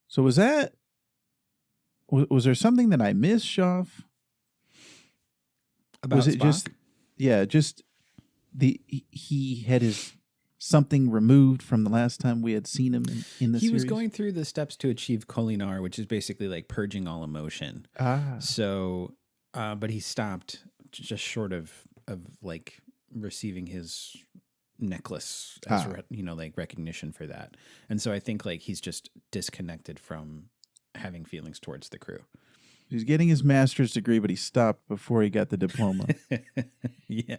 So was that... Was there something that I missed, Shoff? About Was it Spock? just he had his something removed from the last time we had seen him in the He series? was going through the steps to achieve Kolinar, which is basically like purging all emotion. So, but he stopped just short of like receiving his necklace as like recognition for that. And so I think like he's just disconnected from having feelings towards the crew. He's getting his master's degree, but he stopped before he got the diploma. Yeah.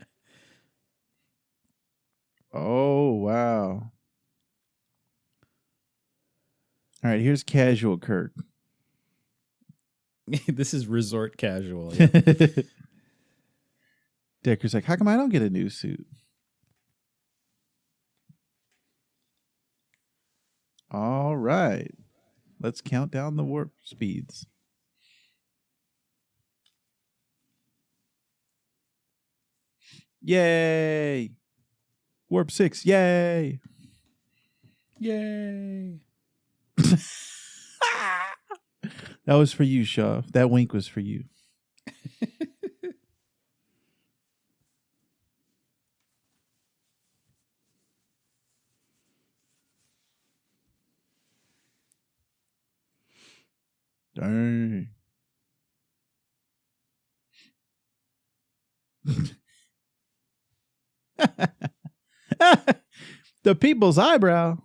Oh, wow. All right, here's casual Kirk. This is resort casual. Yeah. Decker's like, how come I don't get a new suit? All right. Let's count down the warp speeds. Yay! Warp 6, yay! Yay. That was for you, Shaw. That wink was for you. Dang. The people's eyebrow.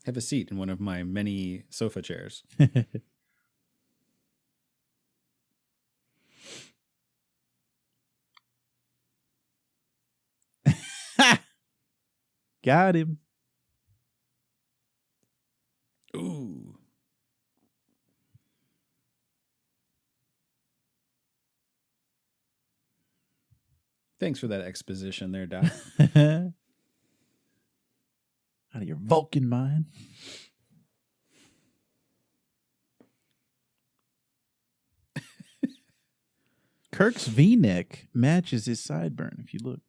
Have a seat in one of my many sofa chairs. Got him. Ooh. Thanks for that exposition there, Doc. Out of your Vulcan mind. Kirk's V-neck matches his sideburn, if you look.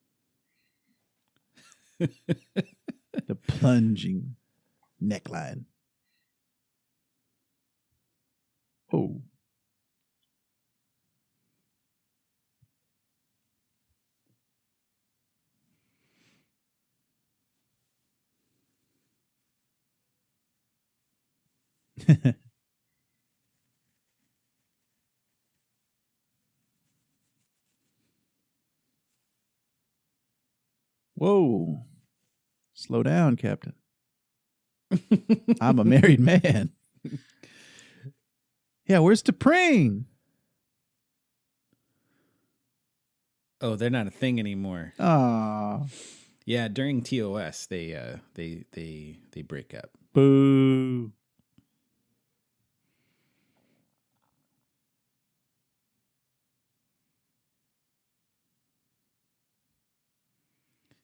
The plunging neckline. Oh. Whoa. Slow down, Captain. I'm a married man. Yeah, where's T'Pring? Oh, they're not a thing anymore. Aw. Yeah, during TOS they break up. Boo.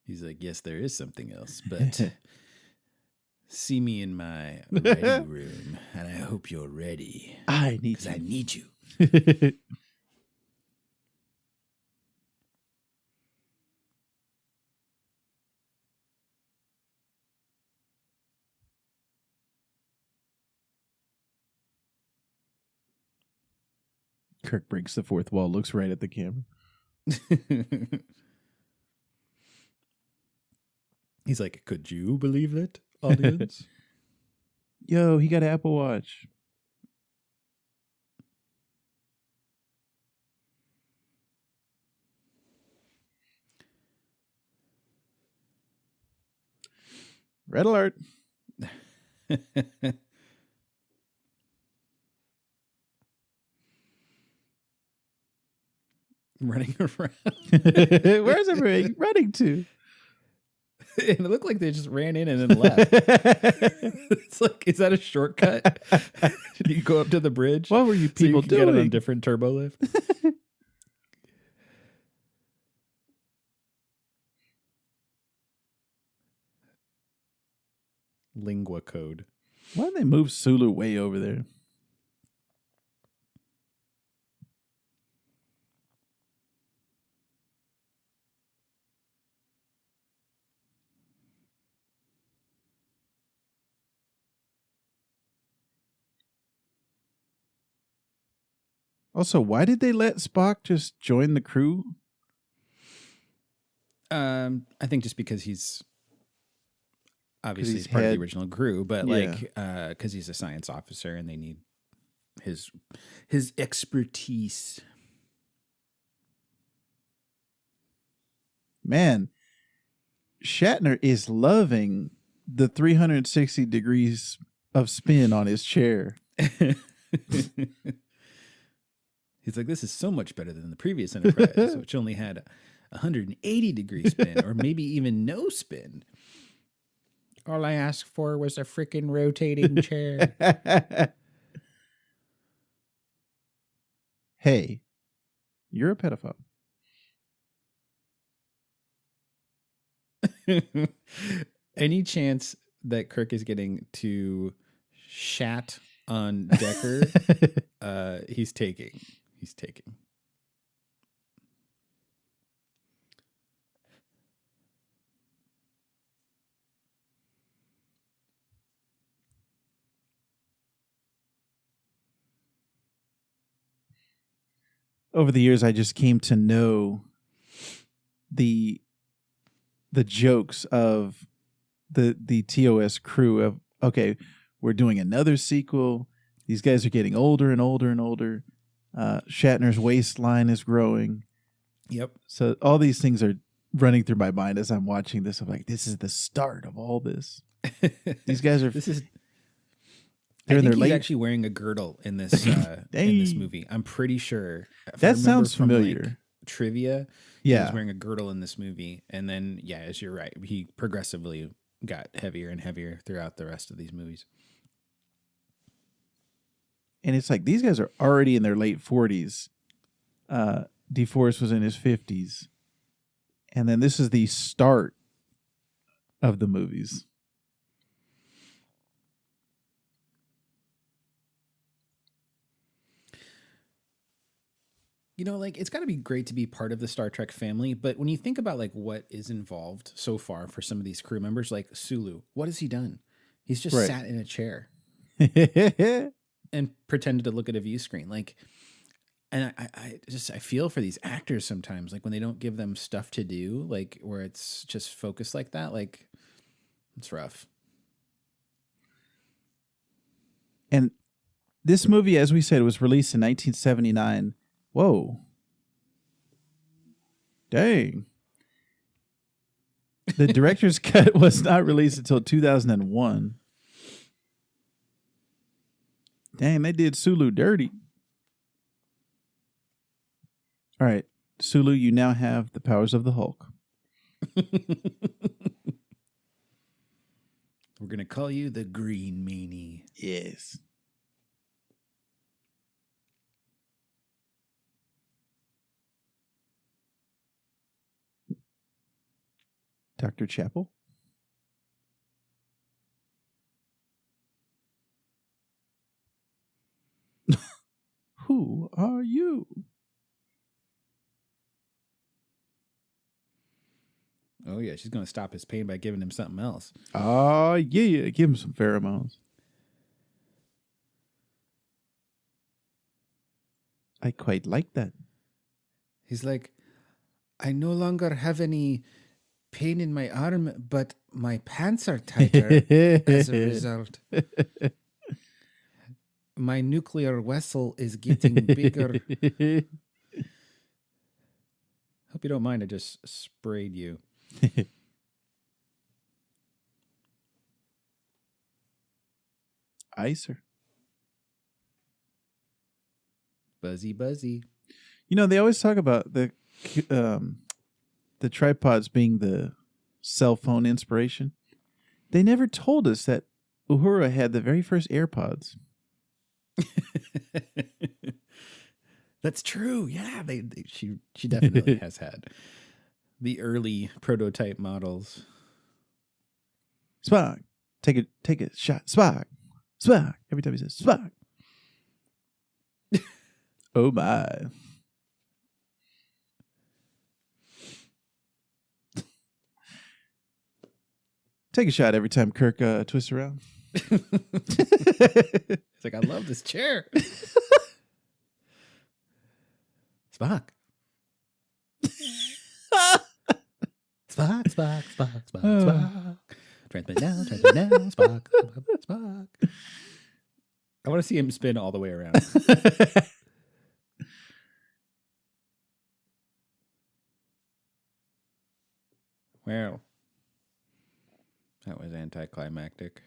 He's like, yes, there is something else, but see me in my ready room, and I hope you're ready. I need Because I need you. Kirk breaks the fourth wall, looks right at the camera. He's like, could you believe it, audience? Yo, he got an Apple Watch. Red alert. Running around. Where's everybody running to? And it looked like they just ran in and then left. It's like, is that a shortcut? Did you go up to the bridge? What were you So you people can get on a doing? different turbo lift? Lingua code. Why did they move Sulu way over there? Also, why did they let Spock just join the crew? I think just because he's obviously he's he's part of head. the original crew, but Yeah. like because he's a science officer and they need his expertise. Man, Shatner is loving the 360 degrees of spin on his chair. He's like, this is so much better than the previous Enterprise, which only had 180-degree spin, or maybe even no spin. All I asked for was a freaking rotating chair. Hey, you're a pedophile. Any chance that Kirk is getting to shat on Decker, he's taking. He's taking. Over the years, I just came to know the jokes of the TOS crew of, okay, we're doing another sequel. These guys are getting older and older and older. Shatner's waistline is growing. Yep. So all these things are running through my mind as I'm watching this. I'm like, this is the start of all this. These guys are. This is. They're I in think their he's late. actually wearing a girdle in this in this Dang. movie. I'm pretty sure. If I That remember sounds from, familiar. like, trivia. He Yeah. was wearing a girdle in this movie, and then as you're right, he progressively got heavier and heavier throughout the rest of these movies. And it's like these guys are already in their late 40s. DeForest was in his 50s. And then this is the start of the movies. You know, like, it's got to be great to be part of the Star Trek family, but when you think about like what is involved so far for some of these crew members, like Sulu, what has he done? He's just Right. sat in a chair and pretended to look at a view screen. Like, and I feel for these actors sometimes, like when they don't give them stuff to do, like where it's just focused like that, like it's rough. And this movie, as we said, was released in 1979. Whoa. Dang. The director's cut was not released until 2001. Dang, they did Sulu dirty. All right, Sulu, you now have the powers of the Hulk. We're going to call you the Green Meanie. Yes. Dr. Chapel? Who are you? Oh, yeah. She's going to stop his pain by giving him something else. Oh, yeah. Give him some pheromones. I quite like that. He's like, I no longer have any pain in my arm, but my pants are tighter as a result. My nuclear vessel is getting bigger. Hope you don't mind. I just sprayed you. Icer. Buzzy. You know, they always talk about the tripods being the cell phone inspiration. They never told us that Uhura had the very first AirPods. That's true. Yeah, she definitely has had the early prototype models. Spock, take a shot. Spock. Every time he says Spock. Oh my. Take a shot every time Kirk twists around. It's like, I love this chair. Spock. Spock. Transmit now, Spock. I want to see him spin all the way around. Well, that was anticlimactic.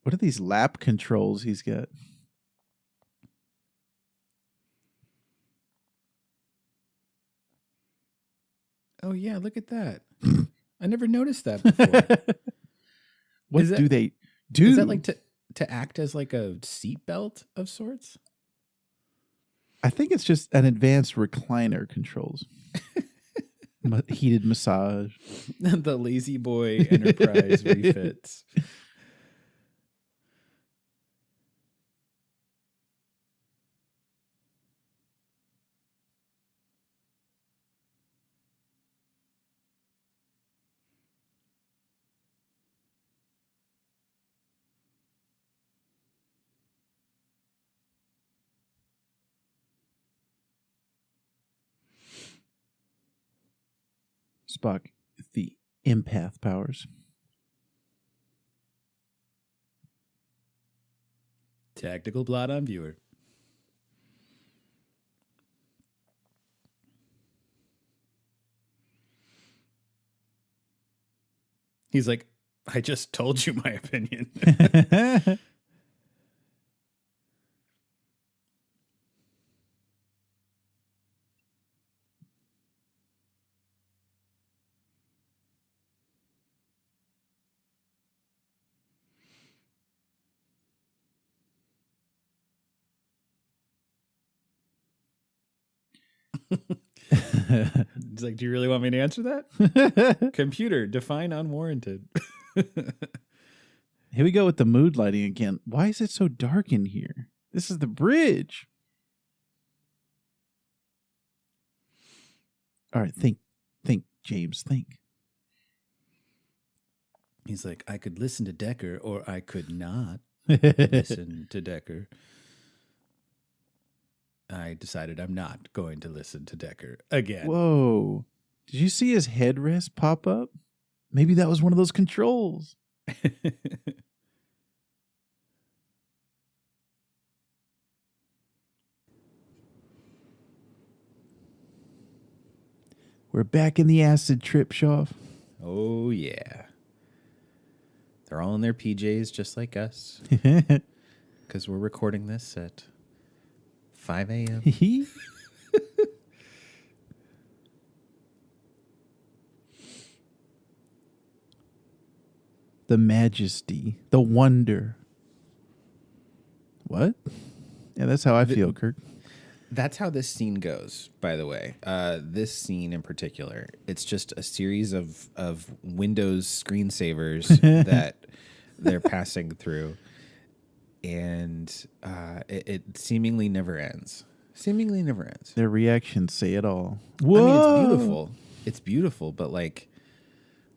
What are these lap controls he's got? Oh, yeah, look at that. I never noticed that before. What do they do? Is that like to act as like a seatbelt of sorts? I think it's just an advanced recliner controls. Heated massage. The Lazy Boy Enterprise refits. Spock, the empath powers. Tactical plot on viewer. He's like, I just told you my opinion. He's like, do you really want me to answer that? Computer, define unwarranted. Here we go with the mood lighting again. Why is it so dark in here? This is the bridge. All right, think, James, think. He's like, I could listen to Decker or I could not listen to Decker. I decided I'm not going to listen to Decker again. Whoa. Did you see his headrest pop up? Maybe that was one of those controls. We're back in the acid trip, Shaw. Oh, yeah. They're all in their PJs just like us. Because we're recording this at 5 a.m. The majesty, the wonder. What? Yeah, that's how I feel, Kirk. That's how this scene goes, by the way. This scene in particular, it's just a series of Windows screensavers that they're passing through. And it seemingly never ends. Seemingly never ends. Their reactions say it all. Whoa! I mean, it's beautiful. It's beautiful, but like,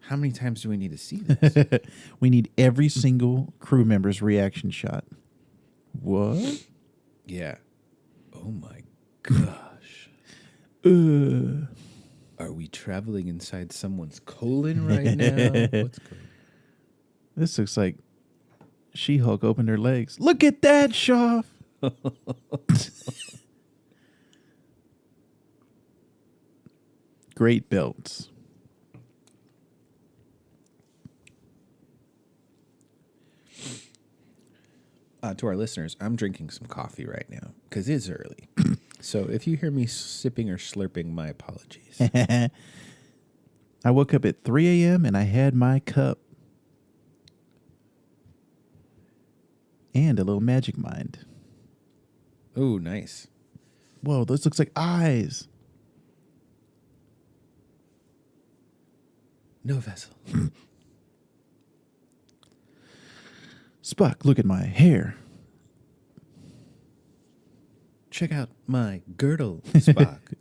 how many times do we need to see this? We need every single crew member's reaction shot. What? Yeah. Oh my gosh. Are we traveling inside someone's colon right now? What's going on? This looks like She-Hulk opened her legs. Look at that, Shaw. Great belts. To our listeners, I'm drinking some coffee right now because it's early. So if you hear me sipping or slurping, my apologies. I woke up at 3 a.m. and I had my cup. And a little Magic Mind. Oh, nice. Whoa, this looks like eyes. No vessel. Spock, look at my hair. Check out my girdle, Spock.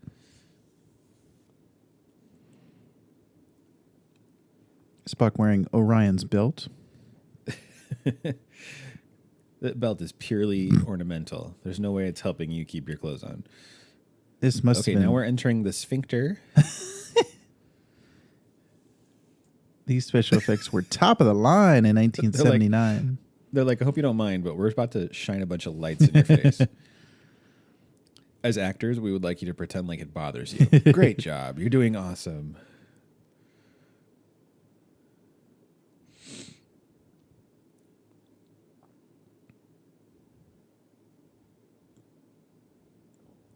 Spock wearing Orion's belt. That belt is purely ornamental. There's no way it's helping you keep your clothes on. This must Okay, have been... now we're entering the sphincter. These special effects were top of the line in 1979. They're like, I hope you don't mind, but we're about to shine a bunch of lights in your face. As actors, we would like you to pretend like it bothers you. Great job. You're doing awesome.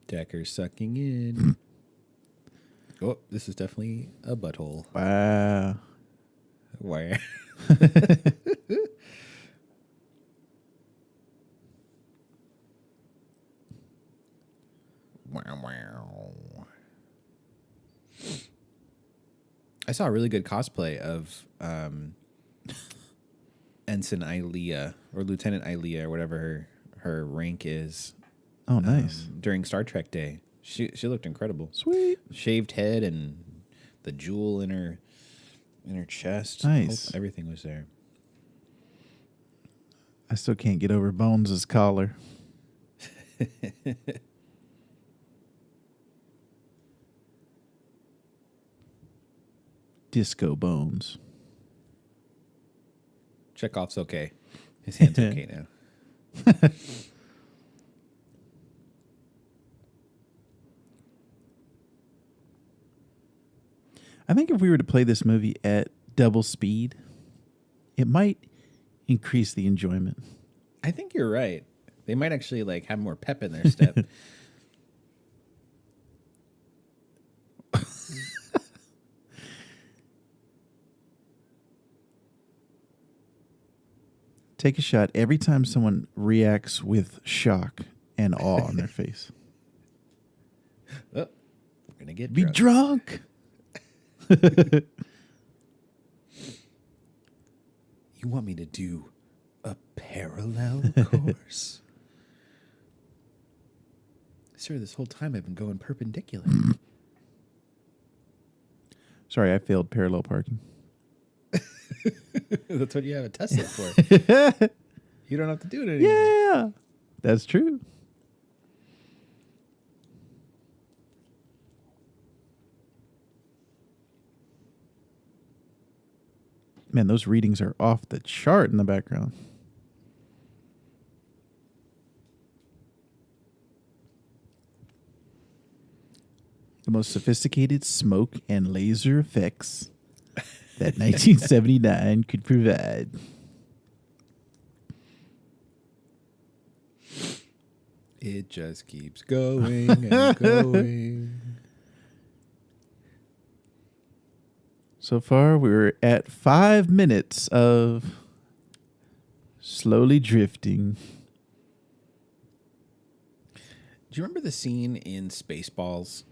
Decker sucking in. Oh, this is definitely a butthole. Wow. Why? Wow. I saw a really good cosplay of Ensign Ilea or Lieutenant Ilea or whatever her rank is. Oh, nice. During Star Trek Day. She looked incredible. Sweet. Shaved head and the jewel in her chest. Nice. Everything was there. I still can't get over Bones' collar. Disco Bones. Chekhov's okay. His hand's okay now. I think if we were to play this movie at double speed, it might increase the enjoyment. I think you're right. They might actually like have more pep in their step. Take a shot every time someone reacts with shock and awe on their face. Oh, we're gonna get Be drunk. You want me to do a parallel course? Sir, this whole time I've been going perpendicular. Sorry, I failed parallel parking. That's what you have a Tesla for. You don't have to do it anymore. Yeah, that's true. Man, those readings are off the chart in the background. The most sophisticated smoke and laser effects that 1979 could provide. It just keeps going and going. So far, we're at 5 minutes of slowly drifting. Do you remember the scene in Spaceballs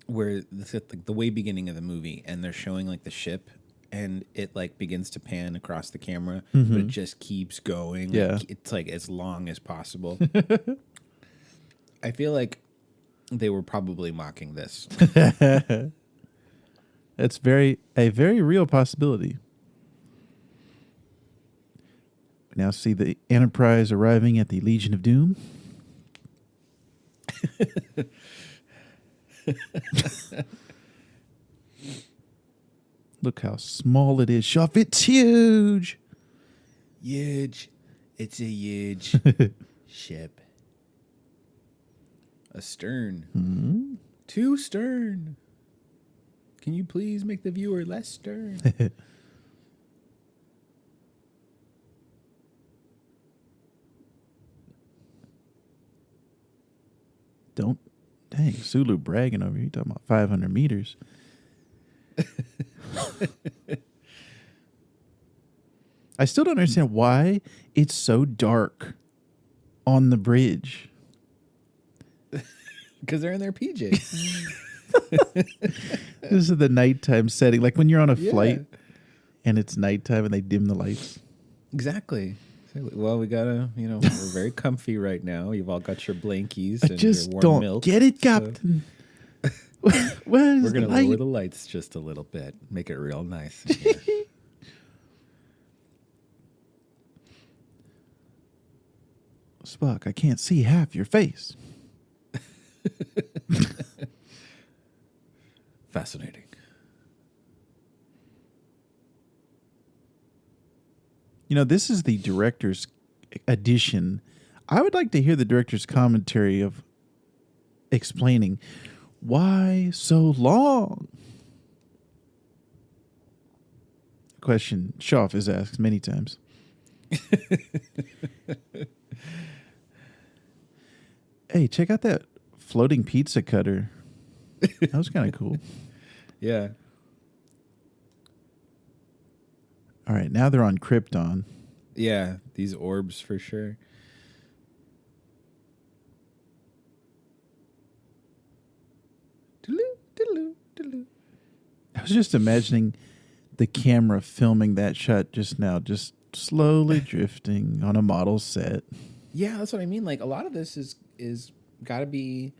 where the way beginning of the movie and they're showing like the ship and it like begins to pan across the camera, but it just keeps going. Yeah. Like, it's like as long as possible. I feel like they were probably mocking this. That's a very real possibility. We now see the Enterprise arriving at the Legion of Doom. Look how small it is, Shuff. It's huge. Huge. It's a huge ship. Astern. Too stern. Can you please make the viewer less stern? Dang, Sulu bragging over here. You talking about 500 meters. I still don't understand why it's so dark on the bridge. Because they're in their PJs. This is the nighttime setting. Like when you're on a Yeah. flight and it's nighttime and they dim the lights. Exactly. Well, we gotta, we're very comfy right now. You've all got your blankies I and just your warm don't milk. get it, so Captain. Where's we're gonna the light? lower the lights just a little bit, make it real nice. in here. Spock, I can't see half your face. Fascinating. This is the director's edition. I would like to hear the director's commentary of explaining why so long. Question Schaff is asked many times. Hey, check out that floating pizza cutter. That was kind of cool. Yeah. All right, now they're on Krypton. Yeah, these orbs for sure. Doodaloo, doodaloo, doodaloo. I was just imagining the camera filming that shot just now, just slowly drifting on a model set. Yeah, that's what I mean. Like a lot of this is got to be,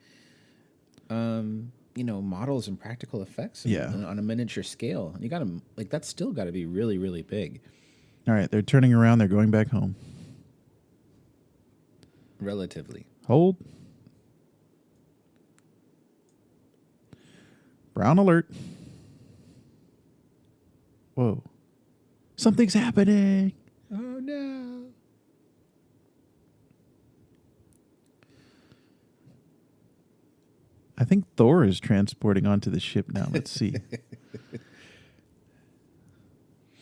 models and practical effects. On a miniature scale. You got to that's still got to be really, really big. All right, they're turning around. They're going back home. Relatively. Hold. Brown alert. Whoa. Something's happening. Oh no. I think Thor is transporting onto the ship now. Let's see.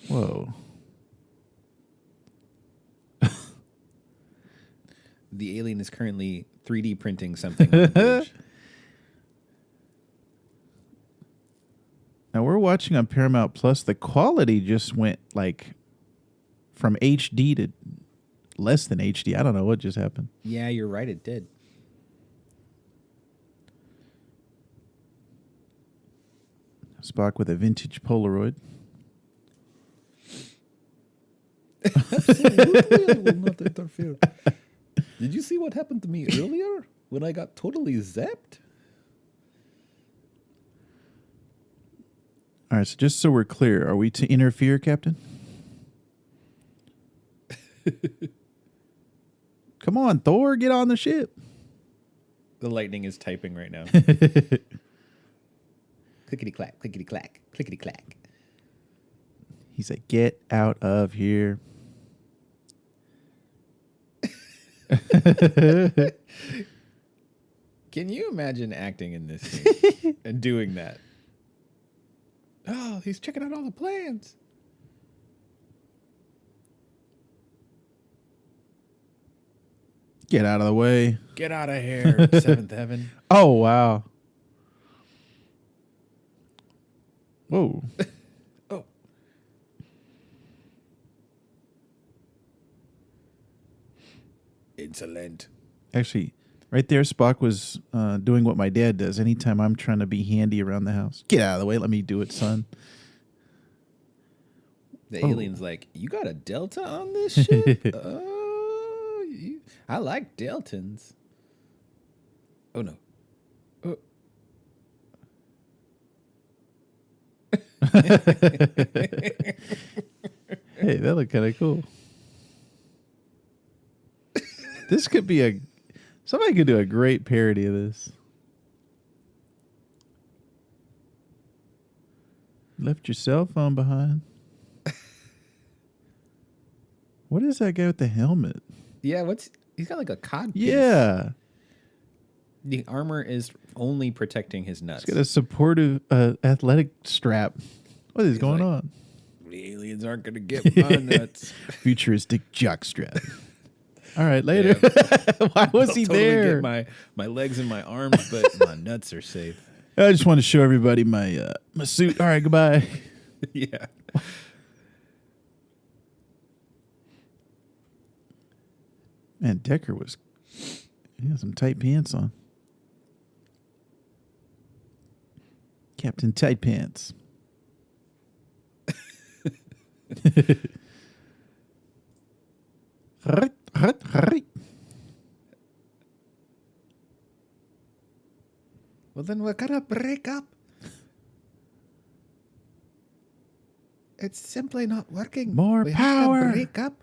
Whoa. The alien is currently 3D printing something on the bridge. Now we're watching on Paramount Plus. The quality just went like from HD to less than HD. I don't know what just happened. Yeah, you're right. It did. Spock with a vintage Polaroid. Absolutely, I will not interfere. Did you see what happened to me earlier when I got totally zapped? All right, so just so we're clear, are we to interfere, Captain? Come on, Thor, get on the ship. The lightning is typing right now. Clickety clack, clickety clack, clickety clack. He's like, get out of here. Can you imagine acting in this scene and doing that? Oh, he's checking out all the plans. Get out of the way. Get out of here, seventh heaven. Oh, wow. Whoa. Oh. Insolent. Actually, right there, Spock was doing what my dad does anytime I'm trying to be handy around the house. Get out of the way. Let me do it, son. The alien's like, you got a Delta on this ship? I like Deltons. Oh, no. Oh. Hey, that looked kind of cool. This could be somebody could do a great parody of this. Left your cell phone behind. What is that guy with the helmet? Yeah, he's got like a cod piece. Yeah. The armor is only protecting his nuts. He's got a supportive athletic strap. What is going like, on? The aliens aren't going to get my nuts. Futuristic jock strap. All right, later. Yeah. Why was he totally there? Get my legs and my arms, but my nuts are safe. I just want to show everybody my suit. All right, goodbye. Yeah. Man, Decker he had some tight pants on. Captain Tight Pants. Well, then we're gonna break up. It's simply not working. More we power. Have to break up.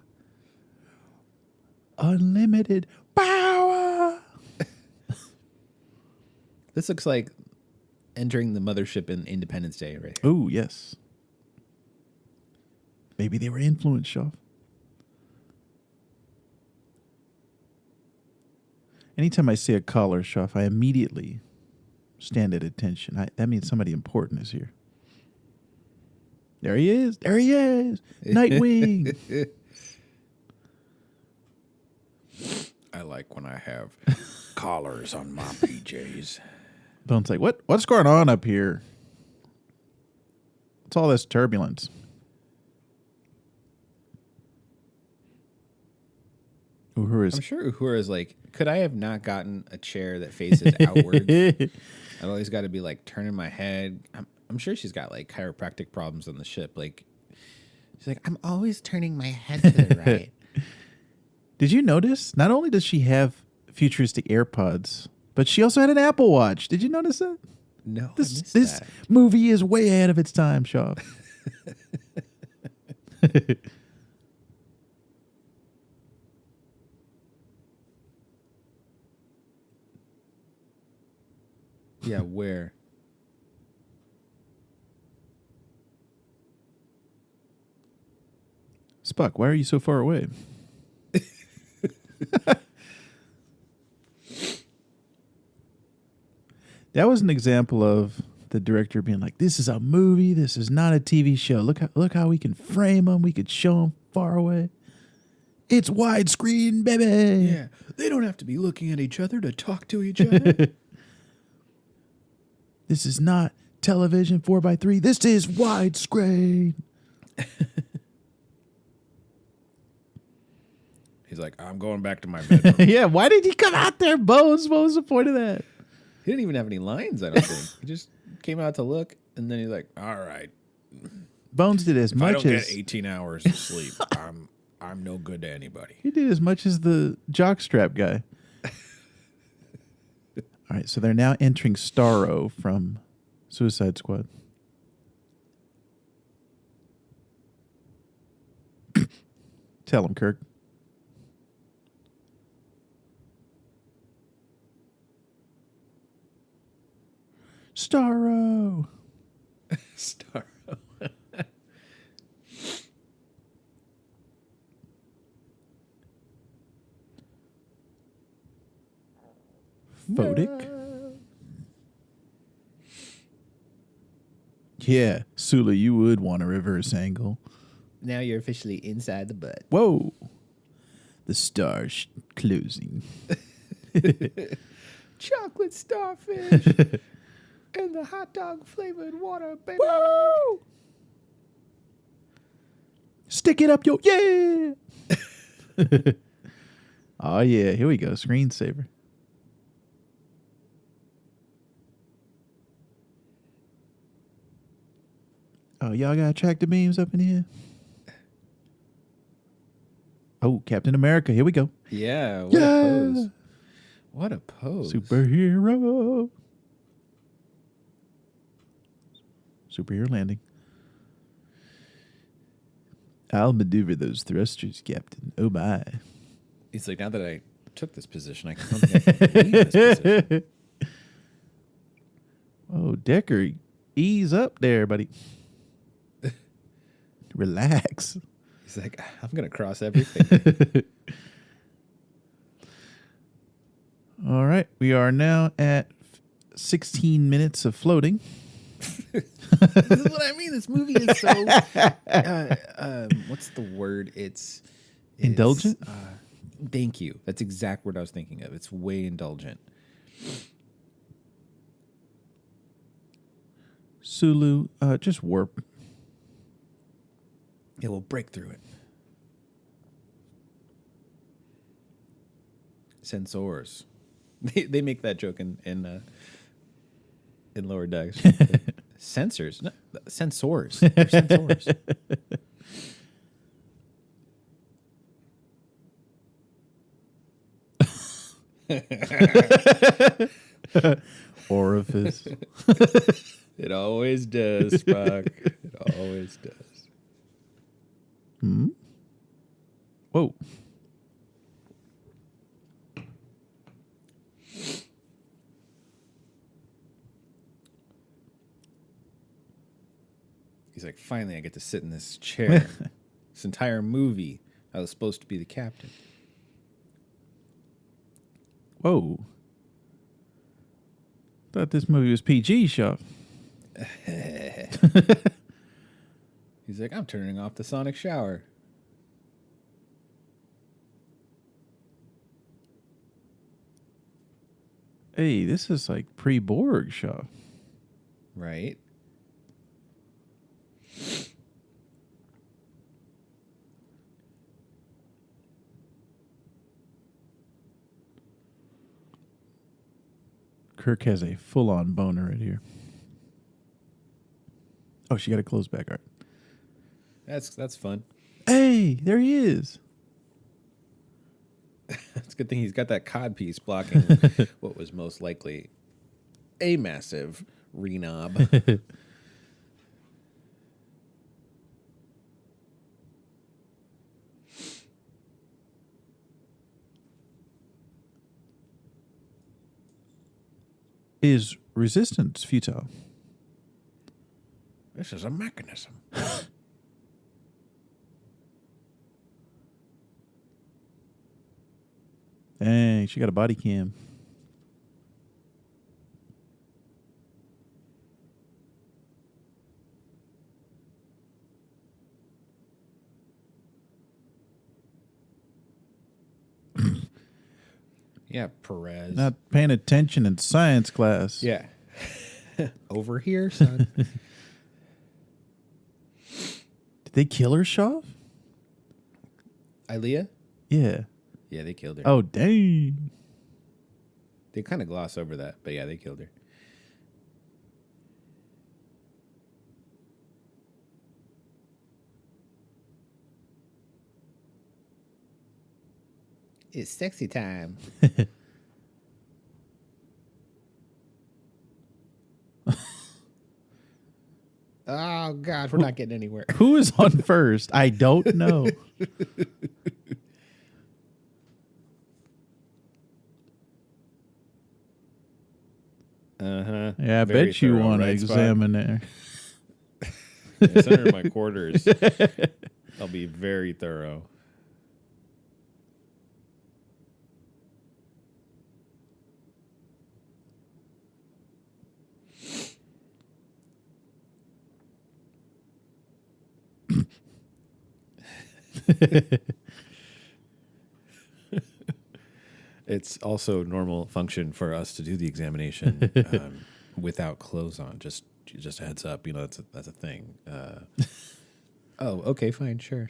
Unlimited power. This looks like entering the mothership in Independence Day, right? Oh, yes. Maybe they were influenced, Shaw. Anytime I see a caller, Shaw, I immediately stand at attention. That means somebody important is here. There he is. There he is. Nightwing. I like when I have collars on my PJs. Bone's like, what's going on up here? What's all this turbulence? I'm sure Uhura is like, could I have not gotten a chair that faces outwards? I've always got to be like turning my head. I'm sure she's got like chiropractic problems on the ship. Like, she's like, I'm always turning my head to the right. Did you notice? Not only does she have futuristic AirPods, but she also had an Apple Watch. Did you notice that? No, This movie is way ahead of its time, Shaw. Yeah, where? Spock, why are you so far away? That was an example of the director being like, "This is a movie. This is not a TV show. Look how we can frame them. We could show them far away. It's widescreen, baby." Yeah, they don't have to be looking at each other to talk to each other. This is not television 4x3. This is widescreen. He's like, I'm going back to my bedroom. Yeah, why did he come out there, Bones? What was the point of that? He didn't even have any lines, I don't think. He just came out to look, and then he's like, all right, Bones did as if I much don't as get 18 hours of sleep, I'm no good to anybody. he did as much as the jockstrap guy. All right, so they're now entering Starro from Suicide Squad. Tell him, Kirk. Starro. Star. Fodic. Yeah, Sula, you would want a reverse angle. Now you're officially inside the butt. Whoa. The stars closing. Chocolate starfish and the hot dog flavored water, baby. Woo! Stick it up your yeah. Oh yeah, here we go. Screensaver. Oh, y'all got tractor beams up in here? Oh, Captain America. Here we go. Yeah, what a pose. What a pose. Superhero. Superhero landing. I'll maneuver those thrusters, Captain. Oh, my. He's like, now that I took this position, I don't think I can leave this position. Oh, Decker, ease up there, buddy. Relax. He's like, I'm going to cross everything. All right. We are now at 16 minutes of floating. This is what I mean. This movie is so. What's the word? It's Indulgent? Thank you. That's exact word I was thinking of. It's way indulgent. Sulu, just warp. It will break through it. Sensors. They make that joke in Lower Decks. Sensors. No, sensors. They're sensors. Orifice. It always does, Spock. It always does. Whoa. He's like, finally, I get to sit in this chair. This entire movie, I was supposed to be the captain. Whoa. Thought this movie was PG, Shaw. He's like, I'm turning off the sonic shower. Hey, this is like pre-Borg, Shaw. Right? Kirk has a full-on boner right here. Oh, she got a close back. All right. That's fun. Hey, there he is. It's a good thing he's got that cod piece blocking what was most likely a massive renob. Is resistance futile? This is a mechanism. Dang, she got a body cam. Yeah, Perez. Not paying attention in science class. Yeah. Over here, son. Did they kill her, Shaw? Ilea? Yeah. Yeah, they killed her. Oh, dang. They kind of gloss over that, but yeah, they killed her. It's sexy time. Oh, God, we're not getting anywhere. Who is on first? I don't know. Uh-huh. Yeah, I Very bet you thorough, want to right, Spock? examine there. It's under my quarters. I'll be very thorough. It's also normal function for us to do the examination without clothes on. Just a heads up, you know, that's a thing. Oh, okay, fine, sure.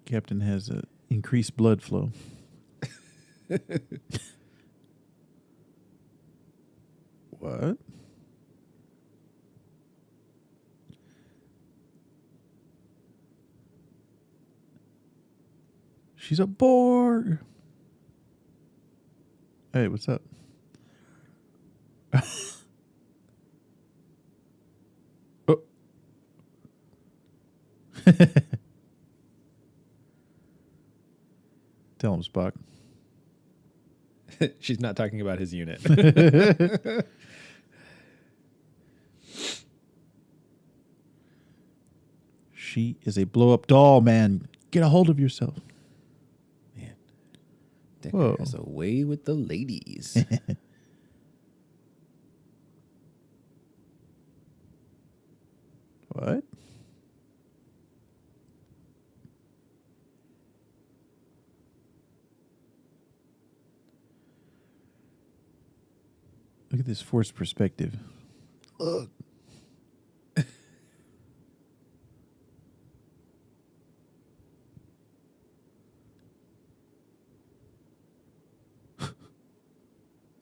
Captain has a increased blood flow. What? She's a Borg. Hey, what's up? Oh. Tell him, Spock. She's not talking about his unit. She is a blow-up doll, man. Get a hold of yourself. Man, Decker Whoa. has a way with the ladies. What? Look at this forced perspective. Look.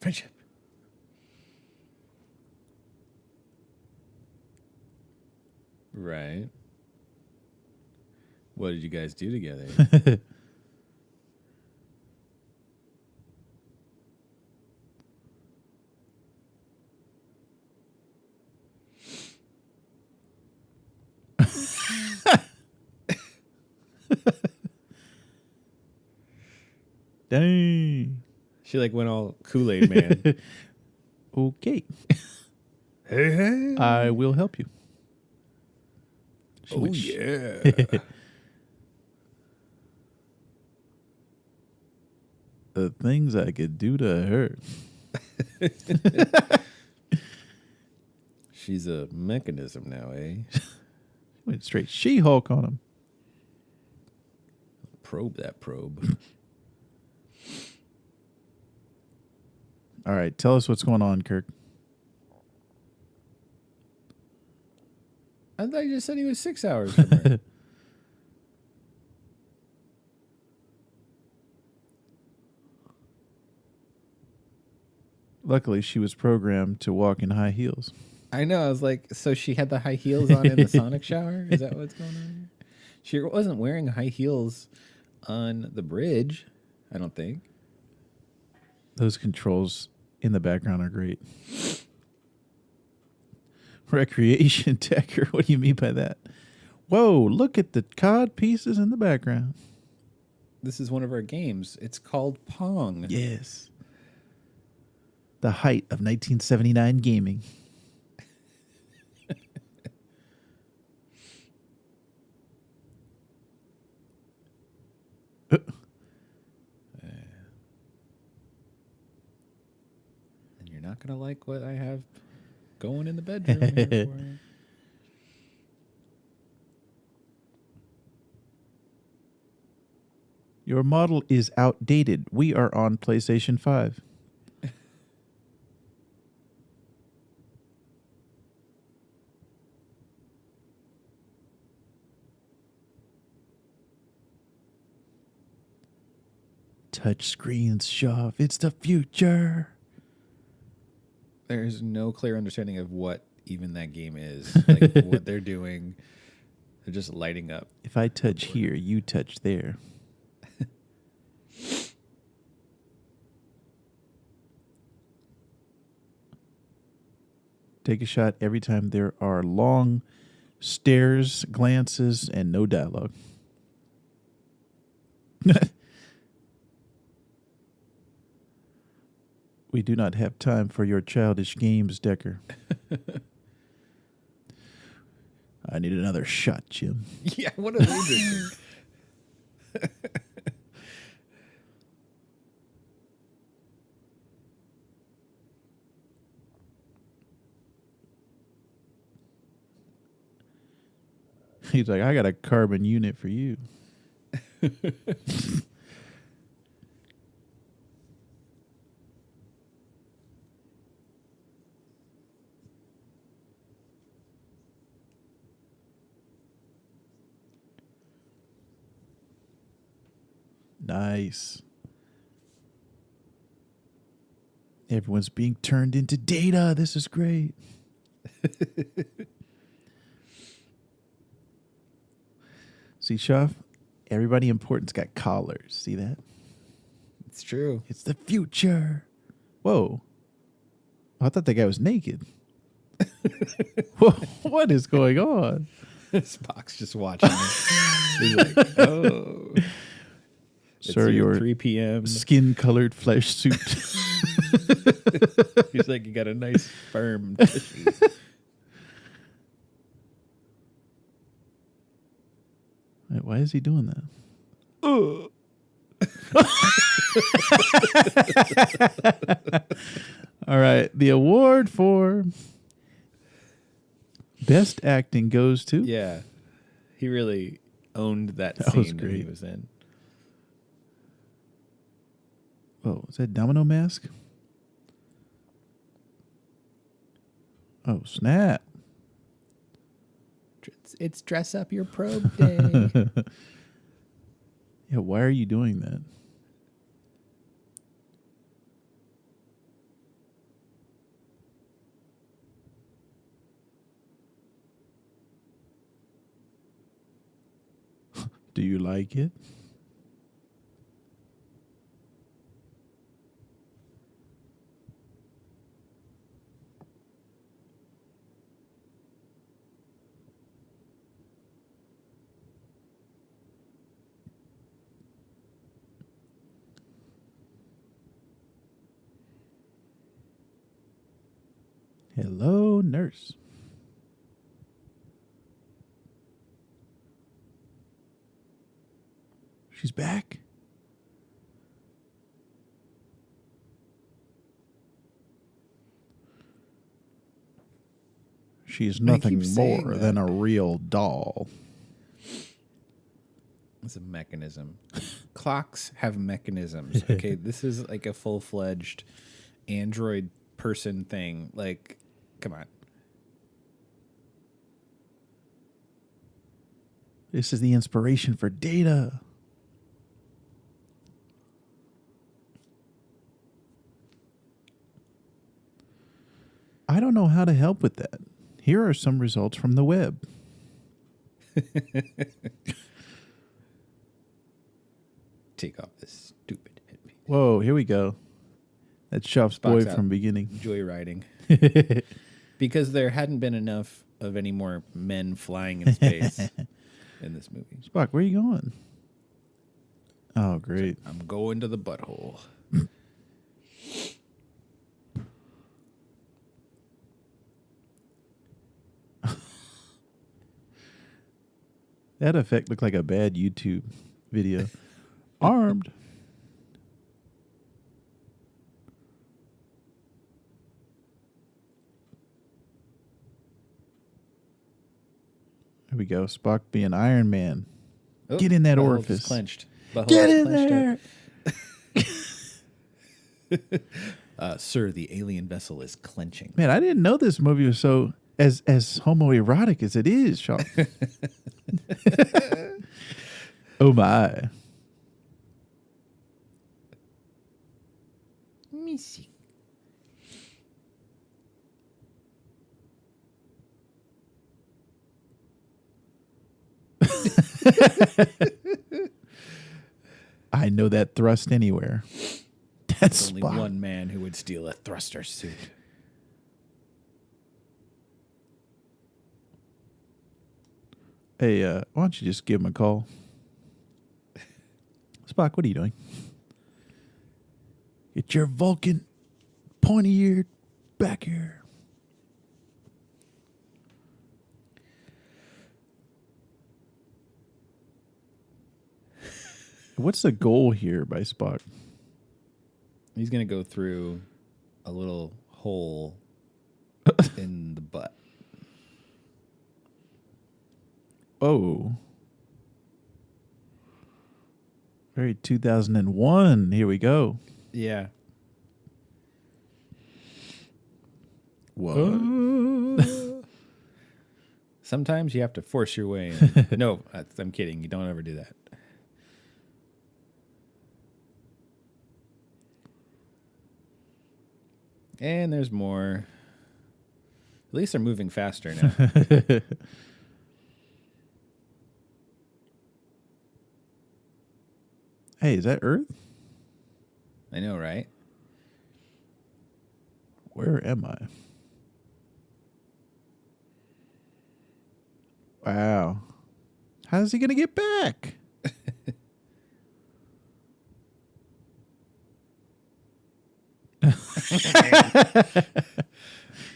Friendship. Right. What did you guys do together? Dang. She like went all Kool-Aid man. Okay. Hey. I will help you. Oh yeah. The things I could do to her. She's a mechanism now, eh? Went straight She-Hulk on him. Probe that probe. All right, tell us what's going on, Kirk. I thought you just said he was 6 hours from her. Luckily, she was programmed to walk in high heels. I know. I was like, so she had the high heels on in the sonic shower? Is that what's going on here? She wasn't wearing high heels on the bridge, I don't think. Those controls in the background are great. Recreation Decker. What do you mean by that? Whoa, look at the cod pieces in the background. This is one of our games. It's called Pong. Yes. The height of 1979 gaming. And you're not going to like what I have going in the bedroom here for you. Your model is outdated. We are on PlayStation 5. Touch screens, Shaw. It's the future. There's no clear understanding of what even that game is, like what they're doing. They're just lighting up. If I touch here, you touch there. Take a shot every time there are long stares, glances, and no dialogue. We do not have time for your childish games, Decker. I need another shot, Jim. Yeah, what are they doing? He's like, I got a carbon unit for you. Nice. Everyone's being turned into data. This is great. See, Shuff, everybody important's got collars. See that? It's true. It's the future. Whoa. I thought that guy was naked. Whoa, what is going on? Spock's just watching it. He's like, oh. Sir, It's your 3 p.m. skin-colored flesh suit. He's like, you got a nice firm tissue. Wait, why is he doing that? All right. The award for best acting goes to... Yeah. He really owned that That was scene that he great. was in. Oh, is that Domino Mask? Oh, snap. It's dress up your probe day. Yeah, why are you doing that? Do you like it? Hello, nurse. She's back. She is nothing keep saying more that. than a real doll. It's a mechanism. Clocks have mechanisms. Okay, this is like a full-fledged android person thing. Like, come on. This is the inspiration for Data. I don't know how to help with that. Here are some results from the web. Take off this stupid headpiece. Whoa, here we go. That's Shuff's boy out. from beginning. Joyriding. Because there hadn't been enough of any more men flying in space in this movie. Spock, where are you going? Oh, great. I'm going to the butthole. That effect looked like a bad YouTube video. Armed. There we go. Spock being Iron Man. Oh, Get in that butthole orifice. just clenched. butthole Get is in clenched there. Sir, the alien vessel is clenching. Man, I didn't know this movie was so as homoerotic as it is, Sean. Oh my. Missy. I know that thrust anywhere. That's Only Spock. one man who would steal a thruster suit. Hey, why don't you just give him a call? Spock, what are you doing? Get your Vulcan pointy-eared back here. What's the goal here by Spock? He's going to go through a little hole in the butt. Oh. Very 2001. Here we go. Yeah. Whoa. Sometimes you have to force your way in. No, I'm kidding. You don't ever do that. And there's more. At least they're moving faster now. Hey, is that Earth? I know, right? Where am I? Wow. How's he going to get back?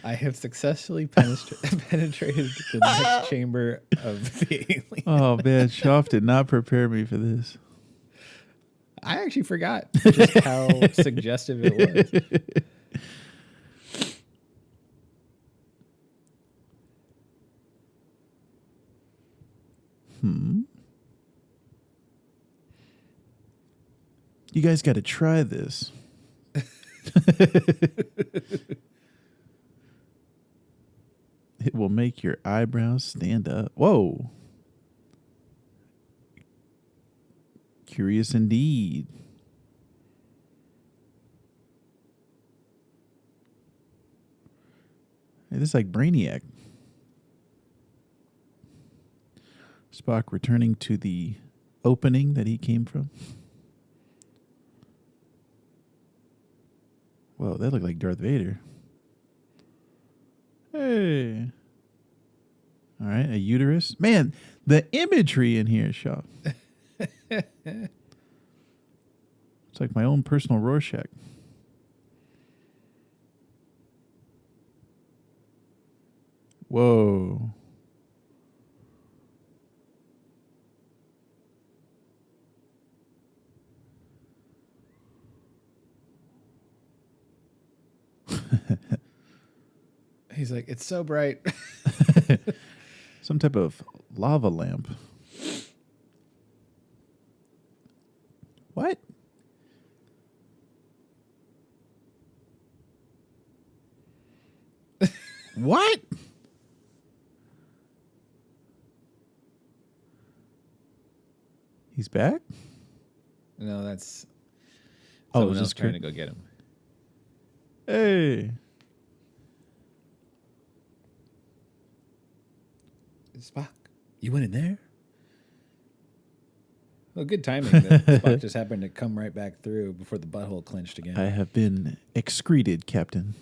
I have successfully penetrated the next chamber of the alien. Oh, man. Schaff did not prepare me for this. I actually forgot just how suggestive it was. You guys got to try this. It will make your eyebrows stand up. Whoa. Curious indeed. Hey, this is like Brainiac. Spock returning to the opening that he came from. Whoa, that looked like Darth Vader. Hey. All right, a uterus. Man, the imagery in here, Shaw. It's like my own personal Rorschach. Whoa. He's like, it's so bright. Some type of lava lamp. What? What? He's back? No, that's Oh, someone is else this trying Kirk? to go get him. Hey. Spock, you went in there? Well, good timing that Spock just happened to come right back through before the butthole clenched again. I have been excreted, Captain.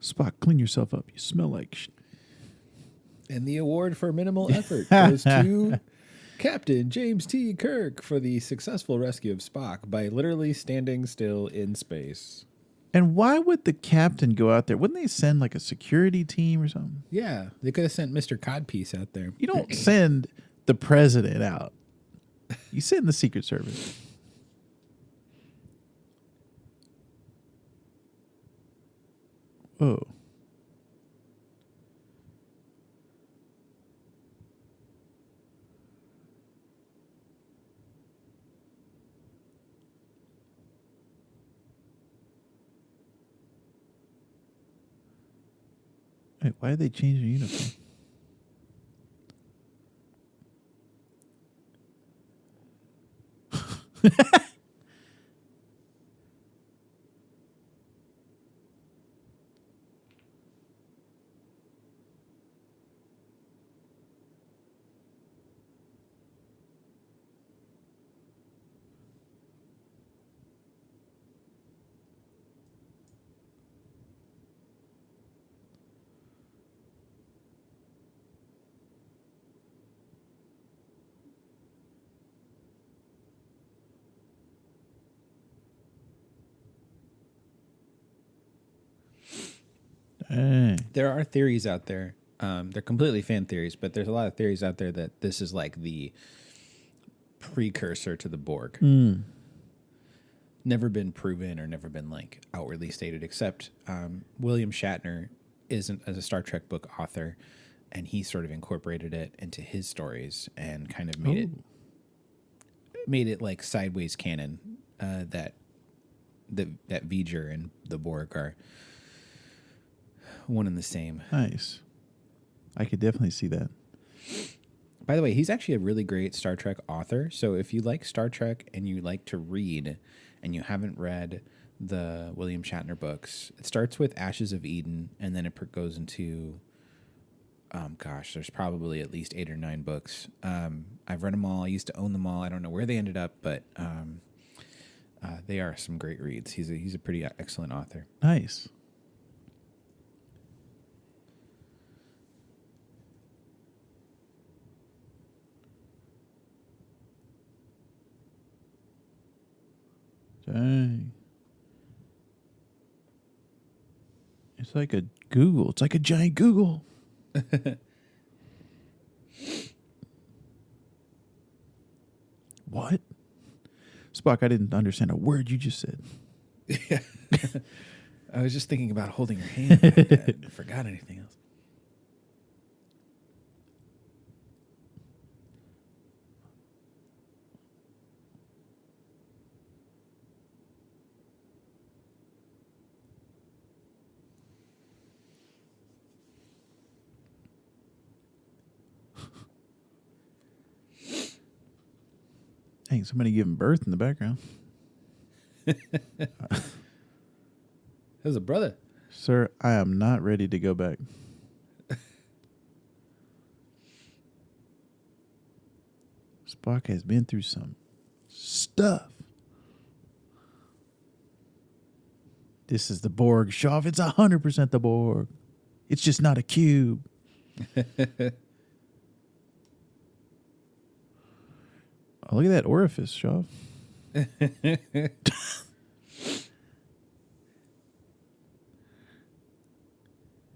Spock, clean yourself up. You smell like And the award for minimal effort goes to Captain James T. Kirk for the successful rescue of Spock by literally standing still in space. And why would the captain go out there? Wouldn't they send like a security team or something? Yeah, they could have sent Mr. Codpiece out there. You don't send the president out. You send the Secret Service. Whoa. Wait, why did they change the uniform? Dang. There are theories out there. They're completely fan theories, but there's a lot of theories out there that this is like the precursor to the Borg. Never been proven or never been like outwardly stated, except William Shatner is a Star Trek book author, and he sort of incorporated it into his stories and kind of made it like sideways canon that V'ger and the Borg are one and the same. Nice. I could definitely see that. By the way, he's actually a really great Star Trek author. So if you like Star Trek and you like to read and you haven't read the William Shatner books, it starts with Ashes of Eden and then it goes into, there's probably at least 8 or 9 books. I've read them all. I used to own them all. I don't know where they ended up, but they are some great reads. He's a pretty excellent author. Nice. Dang. It's like a Google. It's like a giant Google. What? Spock, I didn't understand a word you just said. Yeah. I was just thinking about holding your hand. I forgot anything else. Dang, somebody giving birth in the background. That was a brother. Sir, I am not ready to go back. Spock has been through some stuff. This is the Borg, Shaw. It's 100% the Borg. It's just not a cube. Oh, look at that orifice, Shaw.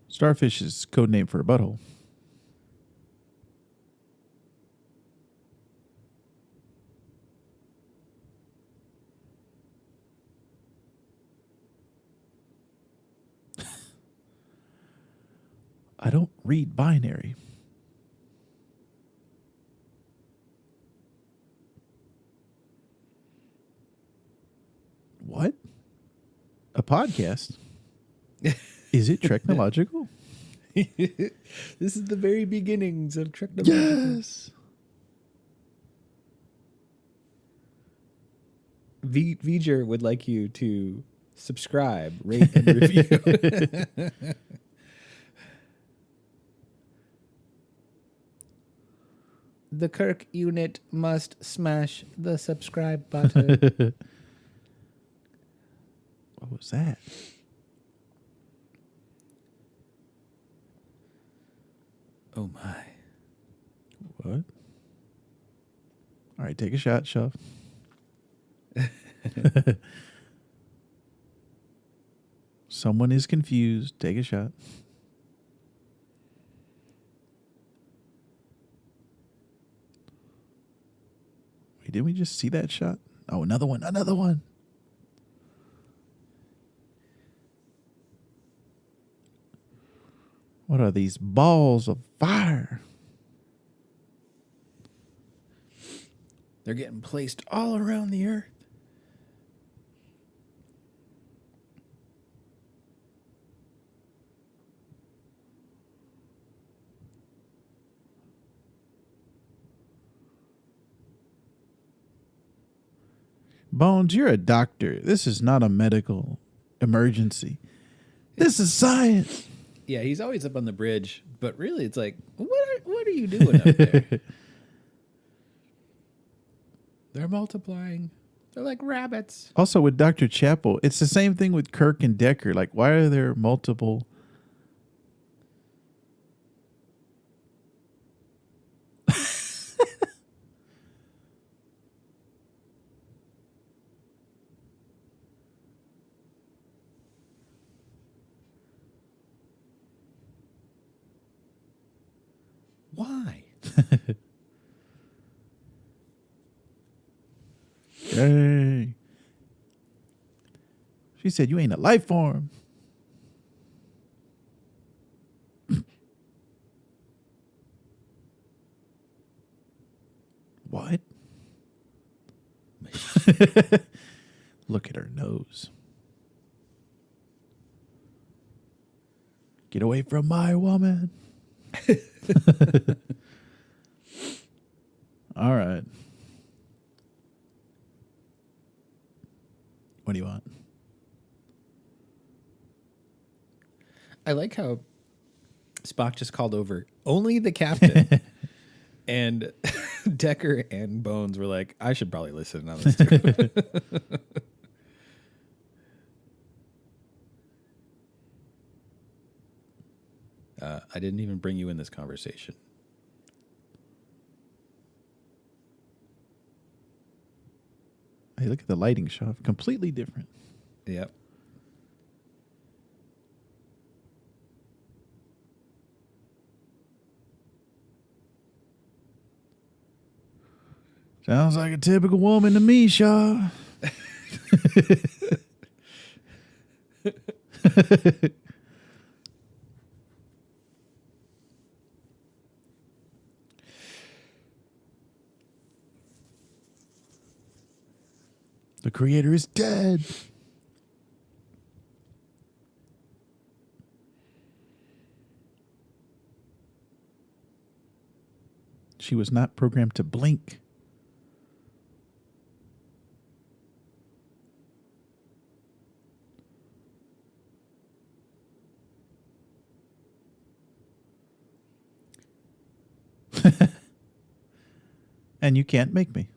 Starfish is code name for a butthole. I don't read binary. What? A podcast? Is it TREKnological? This is the very beginnings of TREKnological. Yes. V'ger would like you to subscribe, rate, and review. The Kirk unit must smash the subscribe button. What was that? Oh my. What? All right, take a shot, Shove. Someone is confused. Take a shot. Wait, didn't we just see that shot? Oh, another one. Another one. What are these balls of fire? They're getting placed all around the earth. Bones, you're a doctor. This is not a medical emergency. This is science. Yeah, he's always up on the bridge, but really it's like, what are you doing up there? They're multiplying. They're like rabbits. Also, with Dr. Chapel, it's the same thing with Kirk and Decker. Like, why are there multiple? Why? Hey. She said, you ain't a life form. What? Look at her nose. Get away from my woman. All right. What do you want? I like how Spock just called over only the captain. And Decker and Bones were like, I should probably listen on this too. I didn't even bring you in this conversation. Hey, look at the lighting shot. Completely different. Yep. Sounds like a typical woman to me, Shaw. The creator is dead. She was not programmed to blink. And you can't make me.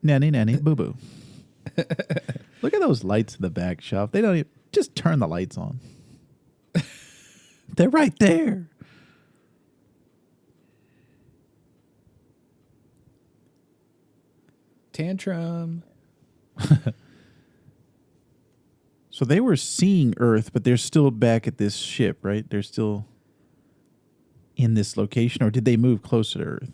Nanny, nanny, boo boo. Look at those lights in the back shop. They don't even just turn the lights on. They're right there. Tantrum. So they were seeing Earth, but they're still back at this ship, right? They're still in this location, or did they move closer to Earth?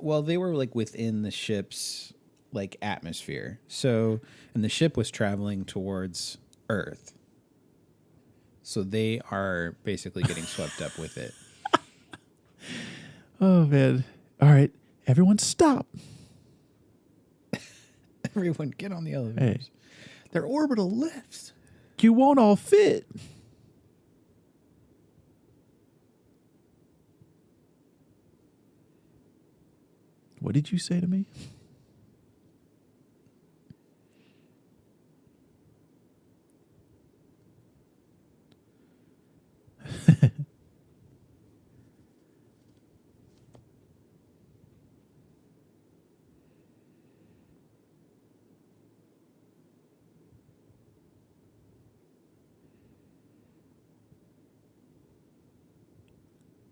Well, they were like within the ship's like atmosphere. So, and the ship was traveling towards Earth. So they are basically getting swept up with it. Oh, man. All right. Everyone stop. Everyone get on the elevators. Hey. They're orbital lifts. You won't all fit. What did you say to me?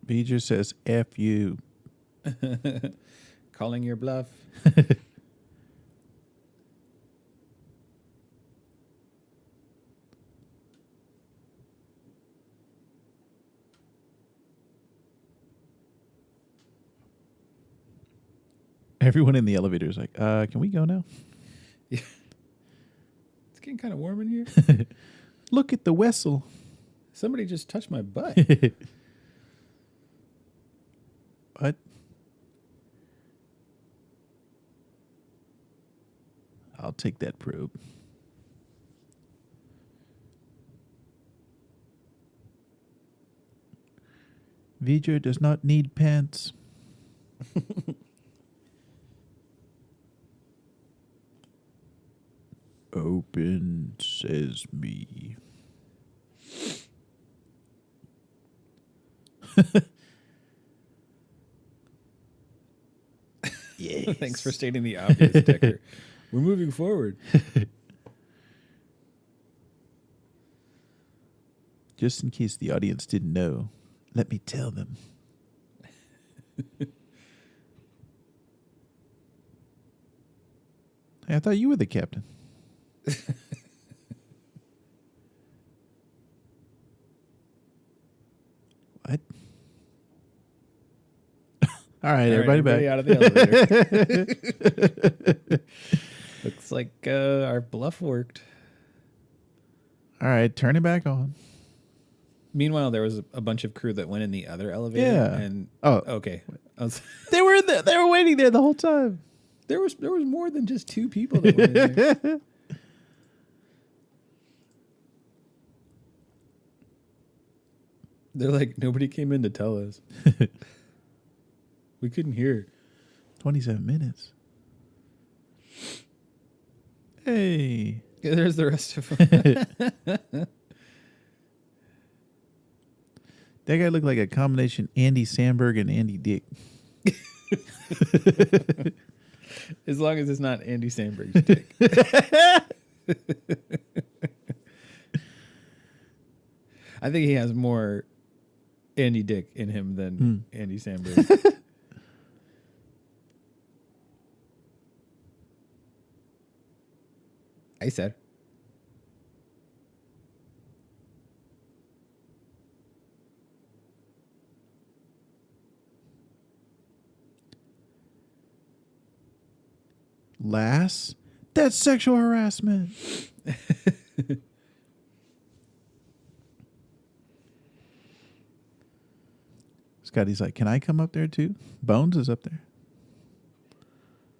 Beeger says, F you. Calling your bluff. Everyone in the elevator is like, can we go now? Yeah. It's getting kind of warm in here. Look at the vessel. Somebody just touched my butt. I'll take that probe. Vijay does not need pants. Open sesame. Yes. Thanks for stating the obvious, Decker. We're moving forward. Just in case the audience didn't know, let me tell them. Hey, I thought you were the captain. What? All right, everybody back. Out of the elevator. Looks like our bluff worked. All right, turn it back on. Meanwhile, there was a bunch of crew that went in the other elevator. Yeah. And okay, They were they were waiting there the whole time. there was more than just two people that went in there. They're like, nobody came in to tell us. We couldn't hear. 27 minutes. Hey. Yeah, there's the rest of them. That guy looked like a combination Andy Samberg and Andy Dick. As long as it's not Andy Samberg's dick. I think he has more Andy Dick in him than Andy Samberg. I said. Lass? That's sexual harassment. Scotty's like, can I come up there too? Bones is up there.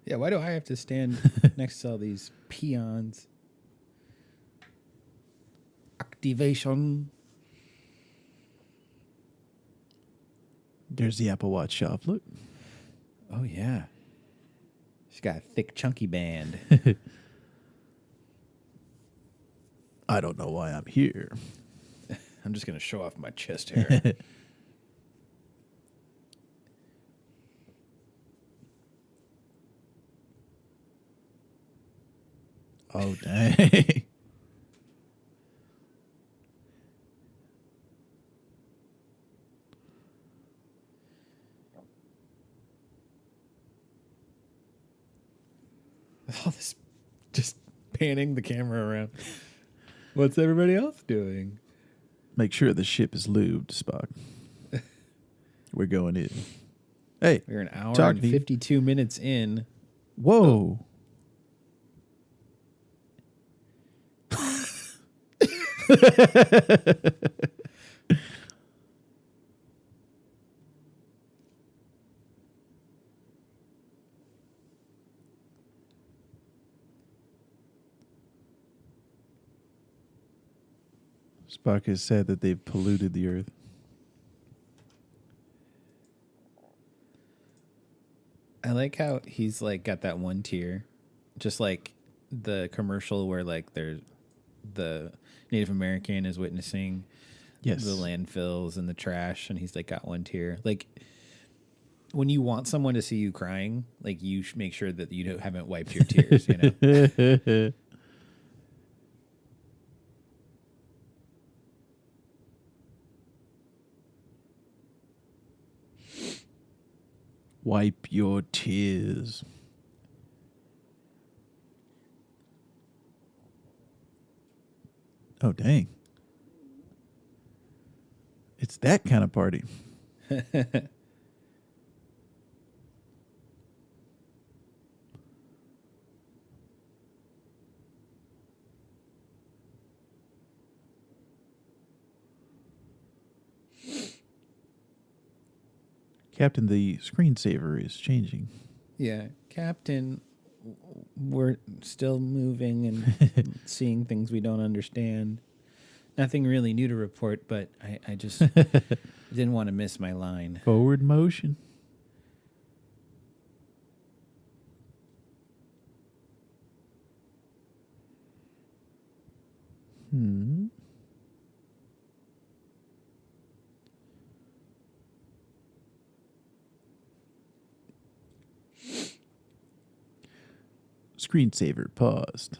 Yeah, why do I have to stand next to all these peons? Activation. There's the Apple Watch shelf. Look. Oh, yeah. She's got a thick, chunky band. I don't know why I'm here. I'm just going to show off my chest hair. Oh, dang. All this just panning the camera around. What's everybody else doing? Make sure the ship is lubed, Spock. We're going in. Hey. We're an hour and 52 minutes in. Whoa. Spock has said that they've polluted the Earth. I like how he's like got that one tier, just like the commercial where like there's the Native American is witnessing the landfills and the trash, and he's like got one tier. Like when you want someone to see you crying, like you make sure that you haven't wiped your tears, you know. Wipe your tears. Oh, dang. It's that kind of party. Captain, the screensaver is changing. Yeah, Captain, we're still moving and seeing things we don't understand. Nothing really new to report, but I just didn't want to miss my line. Forward motion. Screensaver paused.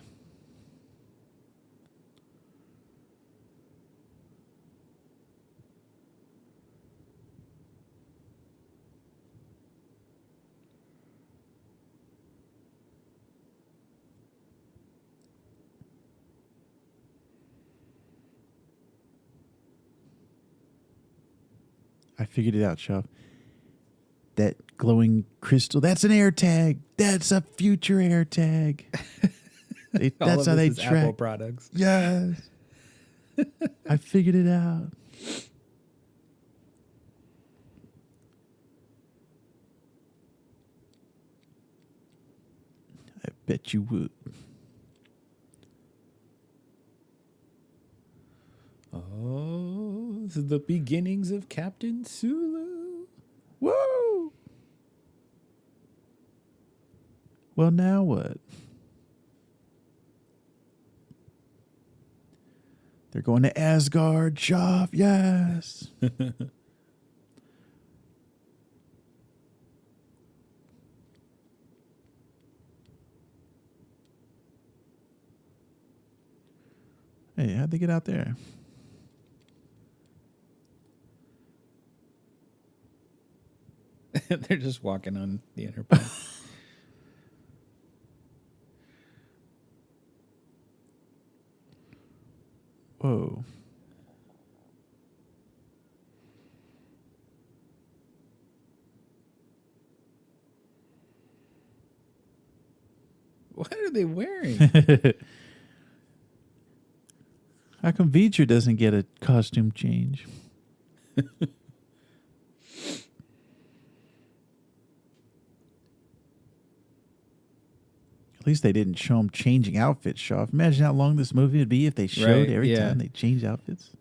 I figured it out, Shaw. That glowing crystal, that's an air tag. That's a future air tag. That's how they track. Apple products. Yes. I figured it out. I bet you would. Oh, this is the beginnings of Captain Sulu. Whoa. Well, now what? They're going to Asgard, Shaw. Yes. Hey, how'd they get out there? They're just walking on the Enterprise. Whoa. What are they wearing? How come V'ger doesn't get a costume change? At least they didn't show him changing outfits, Shaw. Imagine how long this movie would be if they showed Right, every yeah. time they changed outfits.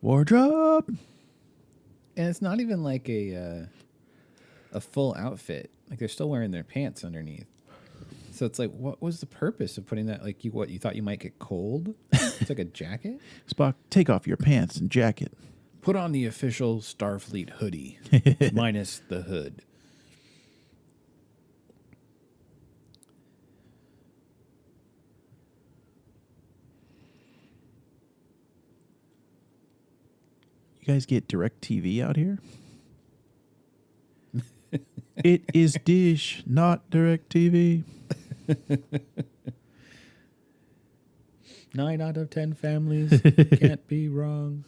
Wardrobe. And it's not even like a full outfit. Like they're still wearing their pants underneath. So it's like, what was the purpose of putting that? Like, you thought you might get cold? It's like a jacket? Spock, take off your pants and jacket. Put on the official Starfleet hoodie, minus the hood. You guys get direct TV out here? It is Dish, not direct TV. 9 out of 10 families can't be wrong.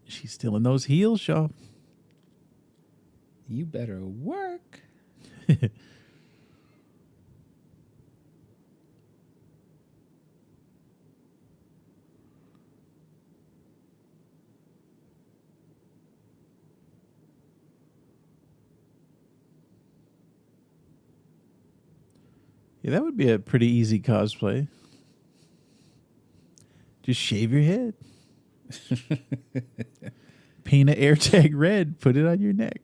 She's still in those heels, Shaw. You better work. Yeah, that would be a pretty easy cosplay. Just shave your head. Paint an AirTag red, put it on your neck.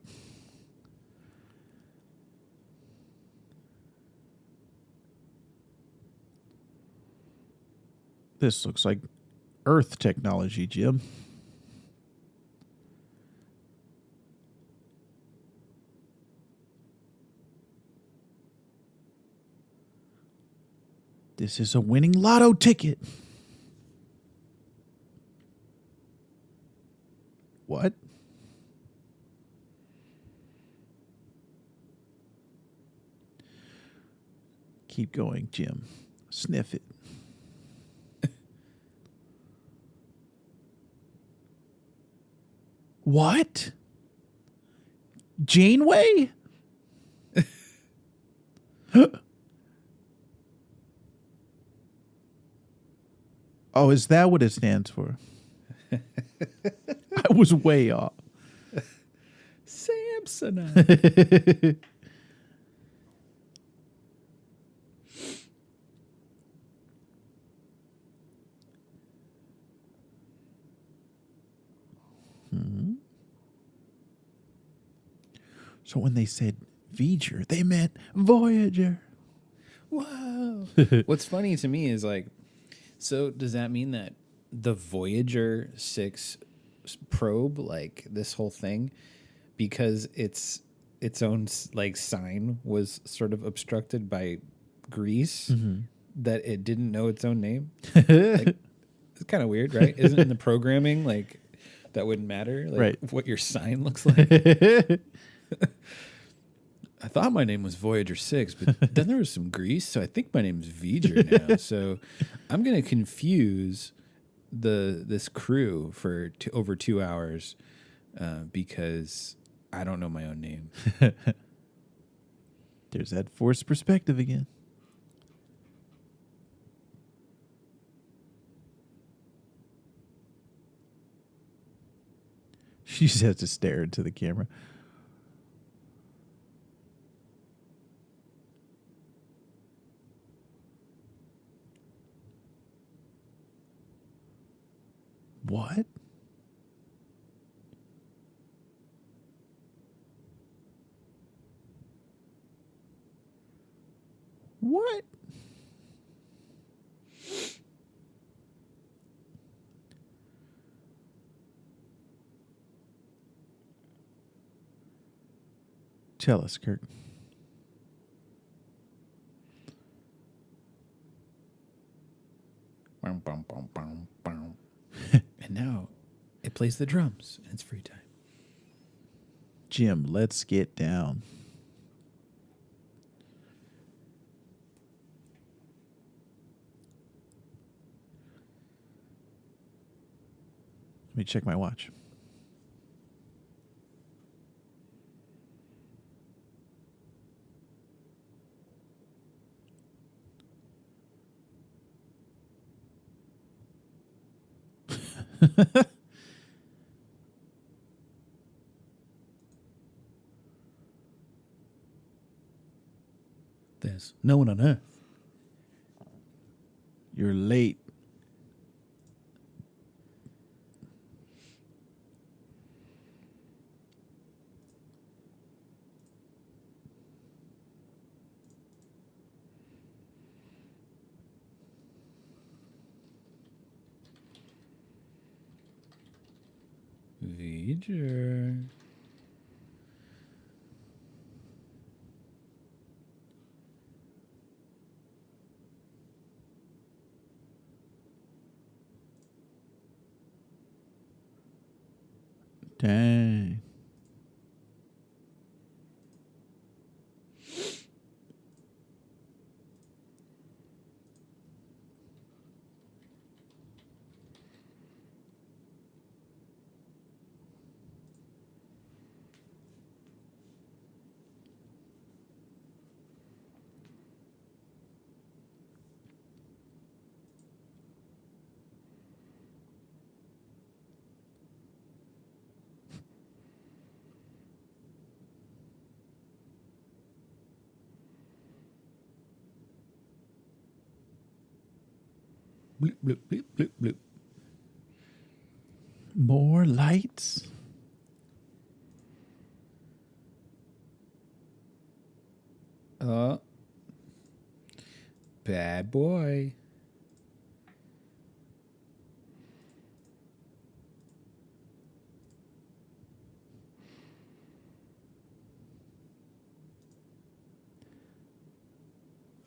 This looks like Earth technology, Jim. This is a winning lotto ticket. What? Keep going, Jim. Sniff it. What? Janeway? Oh, is that what it stands for? I was way off. Samsonite. So when they said Voyager, they meant Voyager. Whoa. What's funny to me is like, so does that mean that the Voyager 6 probe, like this whole thing, because its own like sign was sort of obstructed by grease, that it didn't know its own name? Like, it's kind of weird, right? Isn't in the programming like that wouldn't matter, like Right. what your sign looks like? I thought my name was Voyager 6, but then there was some grease, so I think my name's Voyager now. So I'm going to confuse this crew for over 2 hours because I don't know my own name. There's that forced perspective again. She just has to stare into the camera. What? What? Tell us, Kirk. And now it plays the drums, and it's free time. Jim, let's get down. Let me check my watch. There's no one on Earth. You're late. Voyager. Dang. Bloop, bloop, bloop, bloop, bloop. More lights? Bad boy.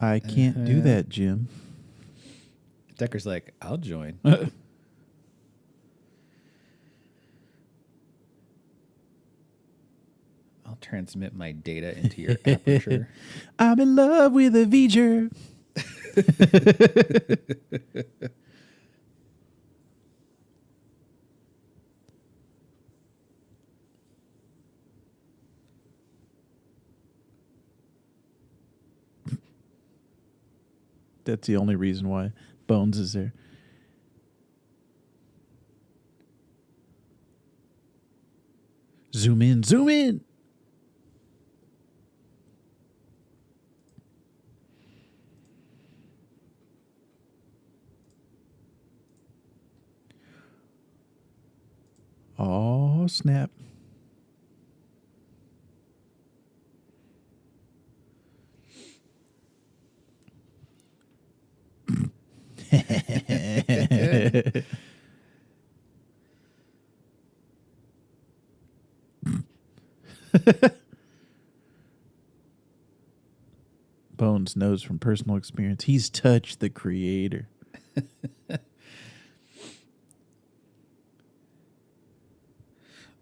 I can't do that, Jim. Decker's like, I'll join. I'll transmit my data into your aperture. I'm in love with a Voyager. That's the only reason why Bones is there. Zoom in, zoom in. Oh, snap. Bones knows from personal experience. He's touched the creator.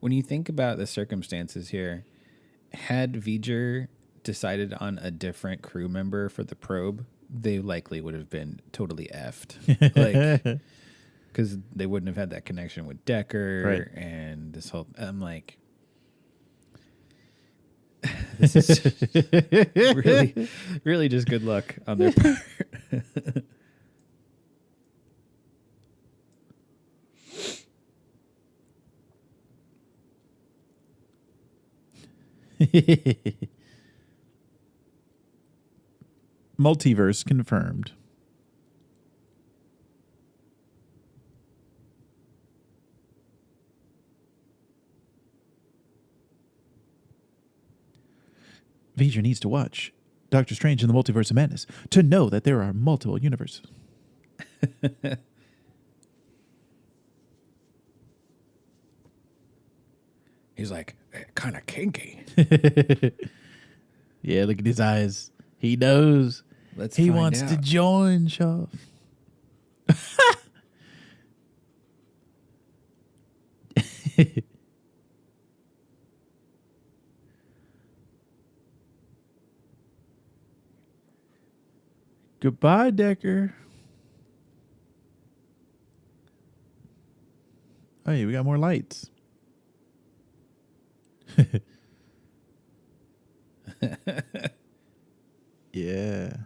When you think about the circumstances here, had V'ger decided on a different crew member for the probe, they likely would have been totally effed. Like, because they wouldn't have had that connection with Decker and this whole. I'm like, this is really, really just good luck on their part. Multiverse confirmed. V'ger needs to watch Doctor Strange in the Multiverse of Madness to know that there are multiple universes. He's like, kind of kinky. Yeah, look at his eyes. He knows. He wants to join, Shaw. Goodbye, Decker. Oh, yeah, we got more lights. Yeah.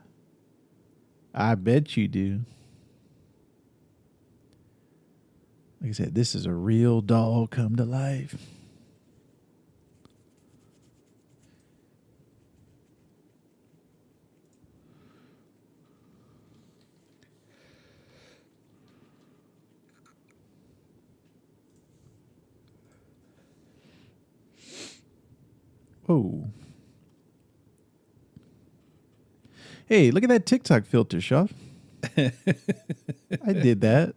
I bet you do. Like I said, this is a real doll come to life. Whoa. Hey, look at that TikTok filter, Shaw. I did that.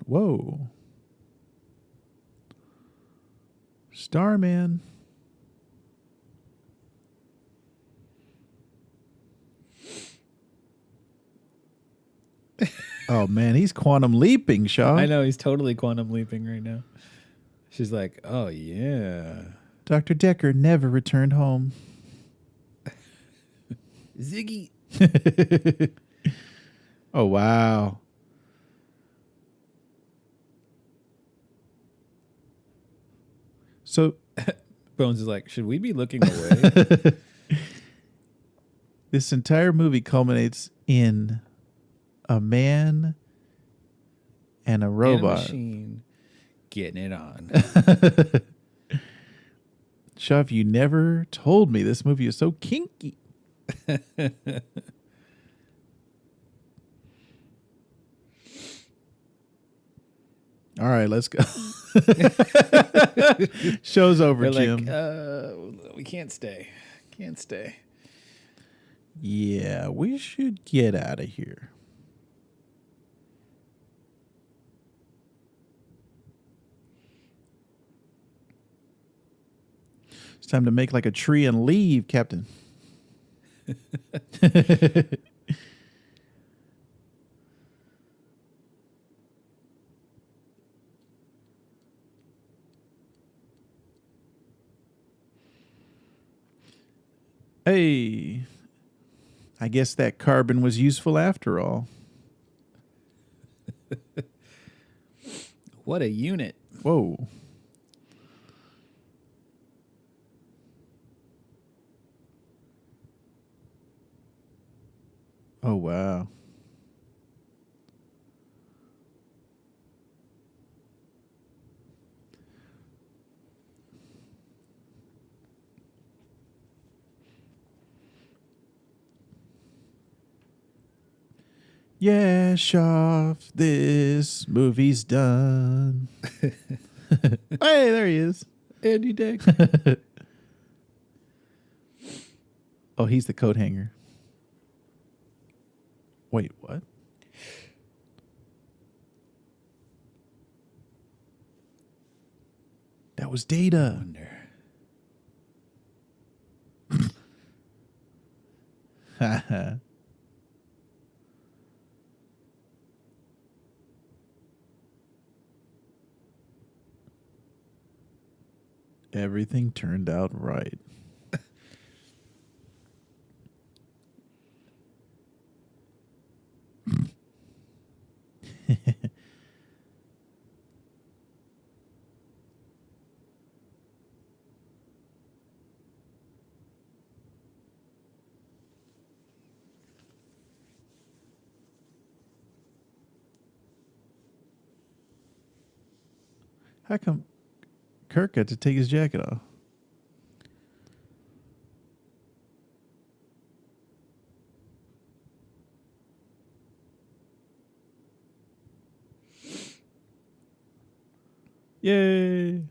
Whoa. Starman. Oh, man, he's quantum leaping, Shaw. I know, he's totally quantum leaping right now. She's like, oh, yeah. Dr. Decker never returned home. Ziggy. Oh, wow. So Bones is like, should we be looking away? this entire movie culminates in a man and a robot. And a machine getting it on. Shav, you never told me this movie is so kinky. All right, let's go. Show's over, They're Jim. like, we can't stay. Can't stay. Yeah, we should get out of here. It's time to make like a tree and leave, Captain. Hey, I guess that carbon was useful after all. What a unit. Whoa. Oh, wow. Yeah, Shoff, this movie's done. Hey, there he is. Andy Dick. Oh, he's the coat hanger. Wait, what? That was Data. Wonder. Everything turned out right. How come Kirk got to take his jacket off? Yay!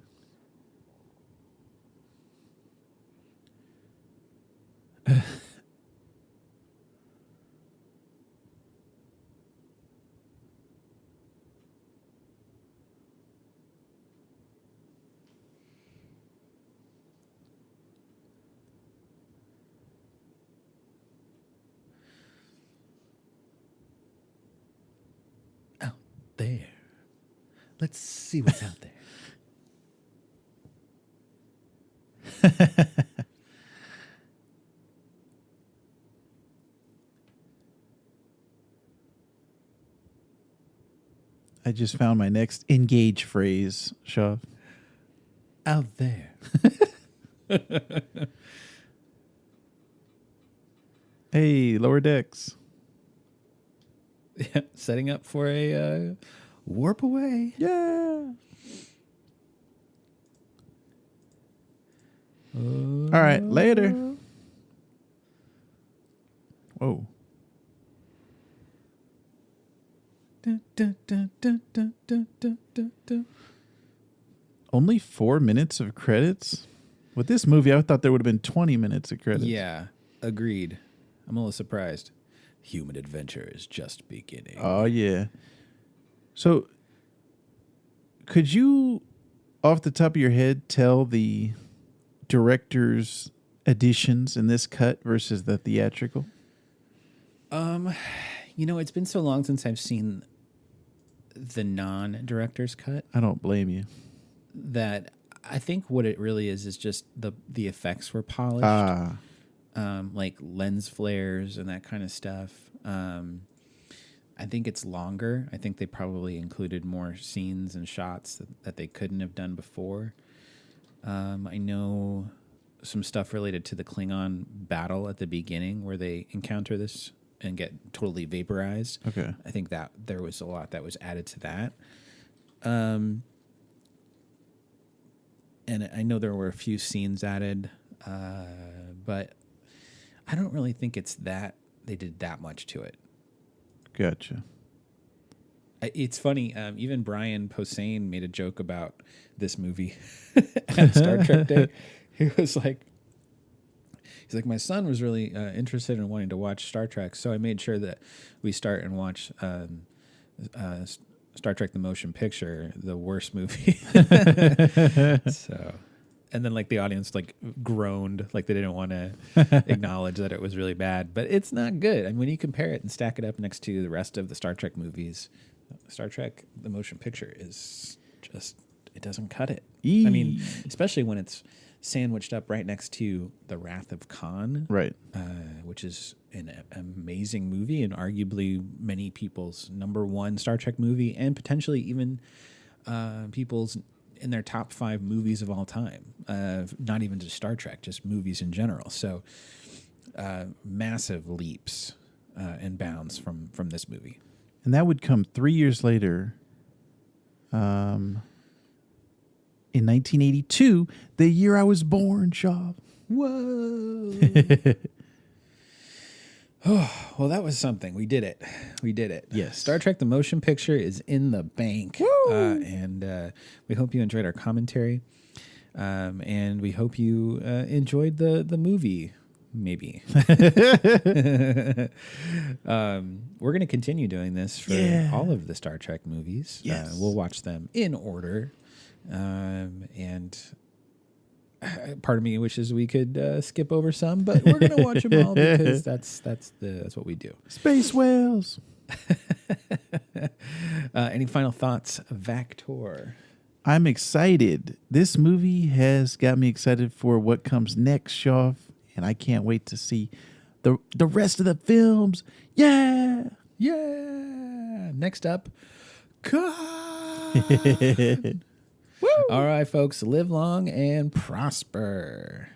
Out there. Let's see what's out there. I just found my next engage phrase, Shaw. Out there. Hey, lower decks. Yeah, setting up for a warp away. Yeah. All right, later. Whoa. Dun, dun, dun, dun, dun, dun, dun, dun, dun. Only 4 minutes of credits? With this movie, I thought there would have been 20 minutes of credits. Yeah, agreed. I'm a little surprised. Human adventure is just beginning. Oh, yeah. So, could you, off the top of your head, tell the director's additions in this cut versus the theatrical? You know, it's been so long since I've seen the non-director's cut I don't blame you. that I think what it really is just the effects were polished. Like lens flares and that kind of stuff. I think it's longer. I think they probably included more scenes and shots that they couldn't have done before. I know some stuff related to the Klingon battle at the beginning where they encounter this and get totally vaporized. Okay. I think that there was a lot that was added to that. And I know there were a few scenes added, but I don't really think it's that they did that much to it. Gotcha. It's funny. Even Brian Posehn made a joke about this movie at Star Trek Day. He was like, my son was really interested in wanting to watch Star Trek, so I made sure that we start and watch Star Trek: The Motion Picture, the worst movie. So, and then like the audience like groaned, like they didn't want to acknowledge that it was really bad, but it's not good. I mean, when you compare it and stack it up next to the rest of the Star Trek movies, Star Trek: The Motion Picture is just, it doesn't cut it. I mean, especially when it's sandwiched up right next to The Wrath of Khan, Right. which is an amazing movie and arguably many people's number one Star Trek movie, and potentially even people's in their top 5 movies of all time. Not even just Star Trek, just movies in general. So massive leaps and bounds from this movie. And that would come 3 years later. In 1982, the year I was born, Shaw. Whoa. Well, that was something. We did it. We did it. Yes. Star Trek: The Motion Picture is in the bank. And we hope you enjoyed our commentary. And we hope you enjoyed the movie. Maybe. We're going to continue doing this for all of the Star Trek movies. Yes. We'll watch them in order. And part of me wishes we could skip over some, but we're going to watch them all because that's what we do. Space whales. Any final thoughts, Vactor? I'm excited. This movie has got me excited for what comes next, Shaw, and I can't wait to see the rest of the films. Yeah. Yeah. Next up, God. All right, folks, live long and prosper.